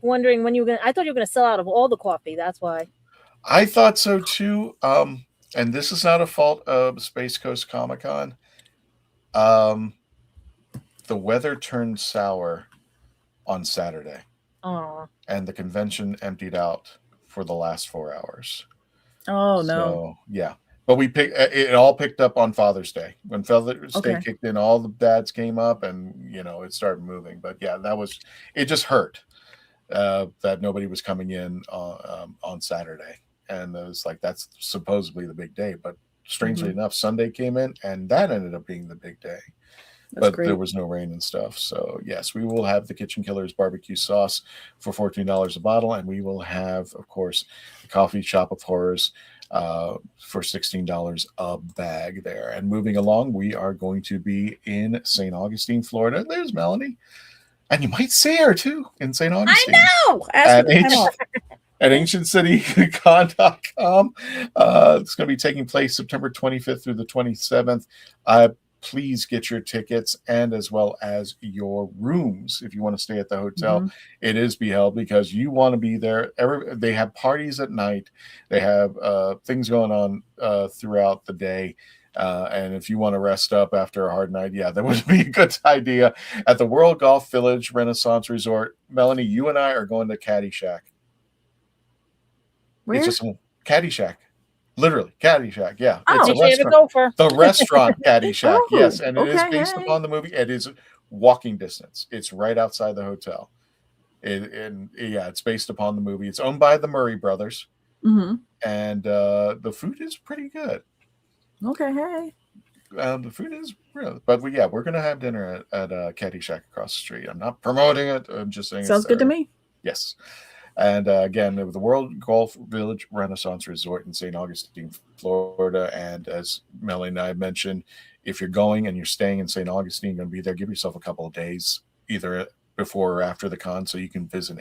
wondering when you were I thought you were gonna sell out of all the coffee. That's why. I thought so too. And this is not a fault of Space Coast Comic-Con. The weather turned sour on Saturday. Oh. And the convention emptied out for the last 4 hours. Oh no. So, yeah. But it all picked up on Father's Day. When Father's Day kicked in, all the dads came up and, it started moving. But yeah, it just hurt that nobody was coming in on Saturday. And it was that's supposedly the big day. But strangely enough, Sunday came in and that ended up being the big day. That's but great. there was no rain and stuff. So yes, we will have the Kitchen Killers barbecue sauce for $14 a bottle, and we will have, of course, the Coffee Shop of Horrors for $16 a bag there. And moving along, we are going to be in St. Augustine, Florida. There's Melanie. And you might see her too in St. Augustine. I know. Ask me the time off. At ancientcitycon.com. It's going to be taking place September 25th through the 27th. Please get your tickets and as well as your rooms if you want to stay at the hotel. Mm-hmm. It is be held because you want to be there. They have parties at night. They have things going on throughout the day. And if you want to rest up after a hard night, yeah, that would be a good idea at the World Golf Village Renaissance Resort. Melanie, you and I are going to Caddyshack. Where? It's just Caddyshack. Literally, Caddyshack. Yeah. Oh, it's a Did you ever go for? the restaurant Caddyshack. Oh, Yes. And it is okay, based upon the movie. It is walking distance. It's right outside the hotel. It's based upon the movie. It's owned by the Murray brothers. Mm-hmm. And the food is pretty good. Okay, hey. The food is real, but we're going to have dinner at Caddyshack across the street. I'm not promoting it. I'm just saying. Sounds good to me. Yes. And again, the World Golf Village Renaissance Resort in St. Augustine, Florida. And as Melanie and I mentioned, if you're going and you're staying in St. Augustine, going to be there, give yourself a couple of days, either before or after the con, so you can visit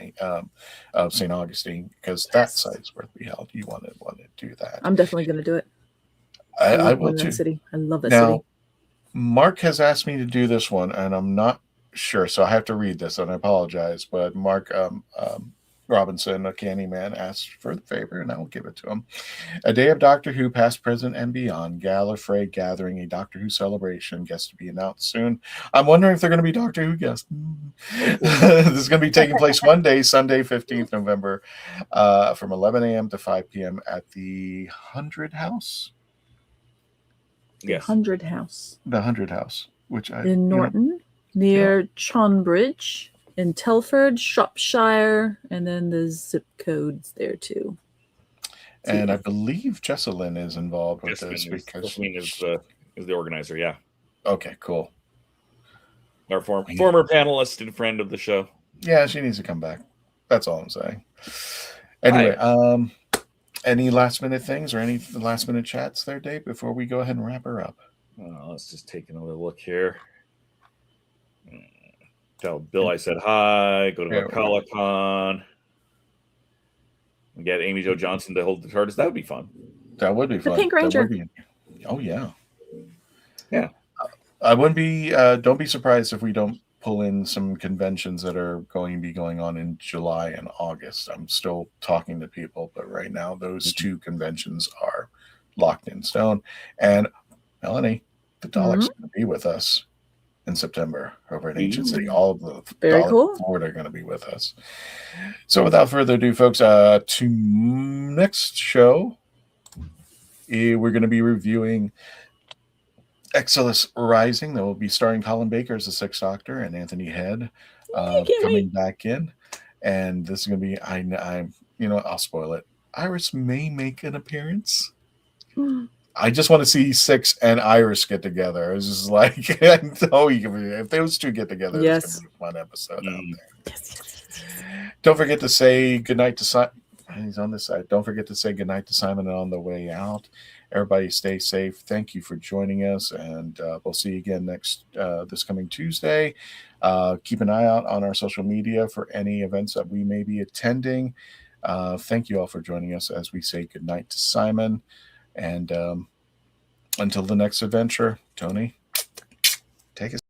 St. Augustine, because that site's worth be held. You want to do that. I'm definitely going to do it. I will too. That city. I love that Now, city. Mark has asked me to do this one, and I'm not sure, so I have to read this, and I apologize. But Mark Robinson, a Candyman, asked for the favor, and I will give it to him. A day of Doctor Who, past, present, and beyond. Gallifrey gathering, a Doctor Who celebration. Guests to be announced soon. I'm wondering if they're going to be Doctor Who guests. This is going to be taking place one day, Sunday, 15th November, from 11 a.m. to 5 p.m. at the 100 House. Yes. 100 House. The 100 House, which in Norton, near Chonbridge, in Telford, Shropshire, and then the zip codes there too. And I believe Jacqueline is involved with this because Jacqueline is the organizer. Yeah. Okay, cool. Our former panelist and friend of the show. Yeah, she needs to come back. That's all I'm saying. Anyway, any last minute things or any last minute chats there, Dave, before we go ahead and wrap her up? Let's just take another look here. Tell Bill I said hi. Go to McCullochon. Get Amy Jo Johnson to hold the TARDIS. That would be fun. That would be fun. The Pink Ranger. Oh yeah. Yeah. I wouldn't be. Don't be surprised if we don't pull in some conventions that are going to be going on in July and August. I'm still talking to people, but right now those two conventions are locked in stone. And Melanie, the Daleks going to be with us in September over at Ancient City. All of the Very Daleks cool. Florida are going to be with us. So without further ado, folks, to next show, we're going to be reviewing Excelis Rising. That will be starring Colin Baker as the Sixth Doctor and Anthony Head coming back in. And this is going to be, I'll spoil it. Iris may make an appearance. I just want to see Six and Iris get together. It's just like, if those two get together, it's going to be a fun episode out there. Yes. Don't forget to say goodnight to Simon. He's on this side. Don't forget to say goodnight to Simon on the way out. Everybody stay safe. Thank you for joining us, and we'll see you again this coming Tuesday. Keep an eye out on our social media for any events that we may be attending. Thank you all for joining us as we say goodnight to Simon. And until the next adventure, Tony, take us.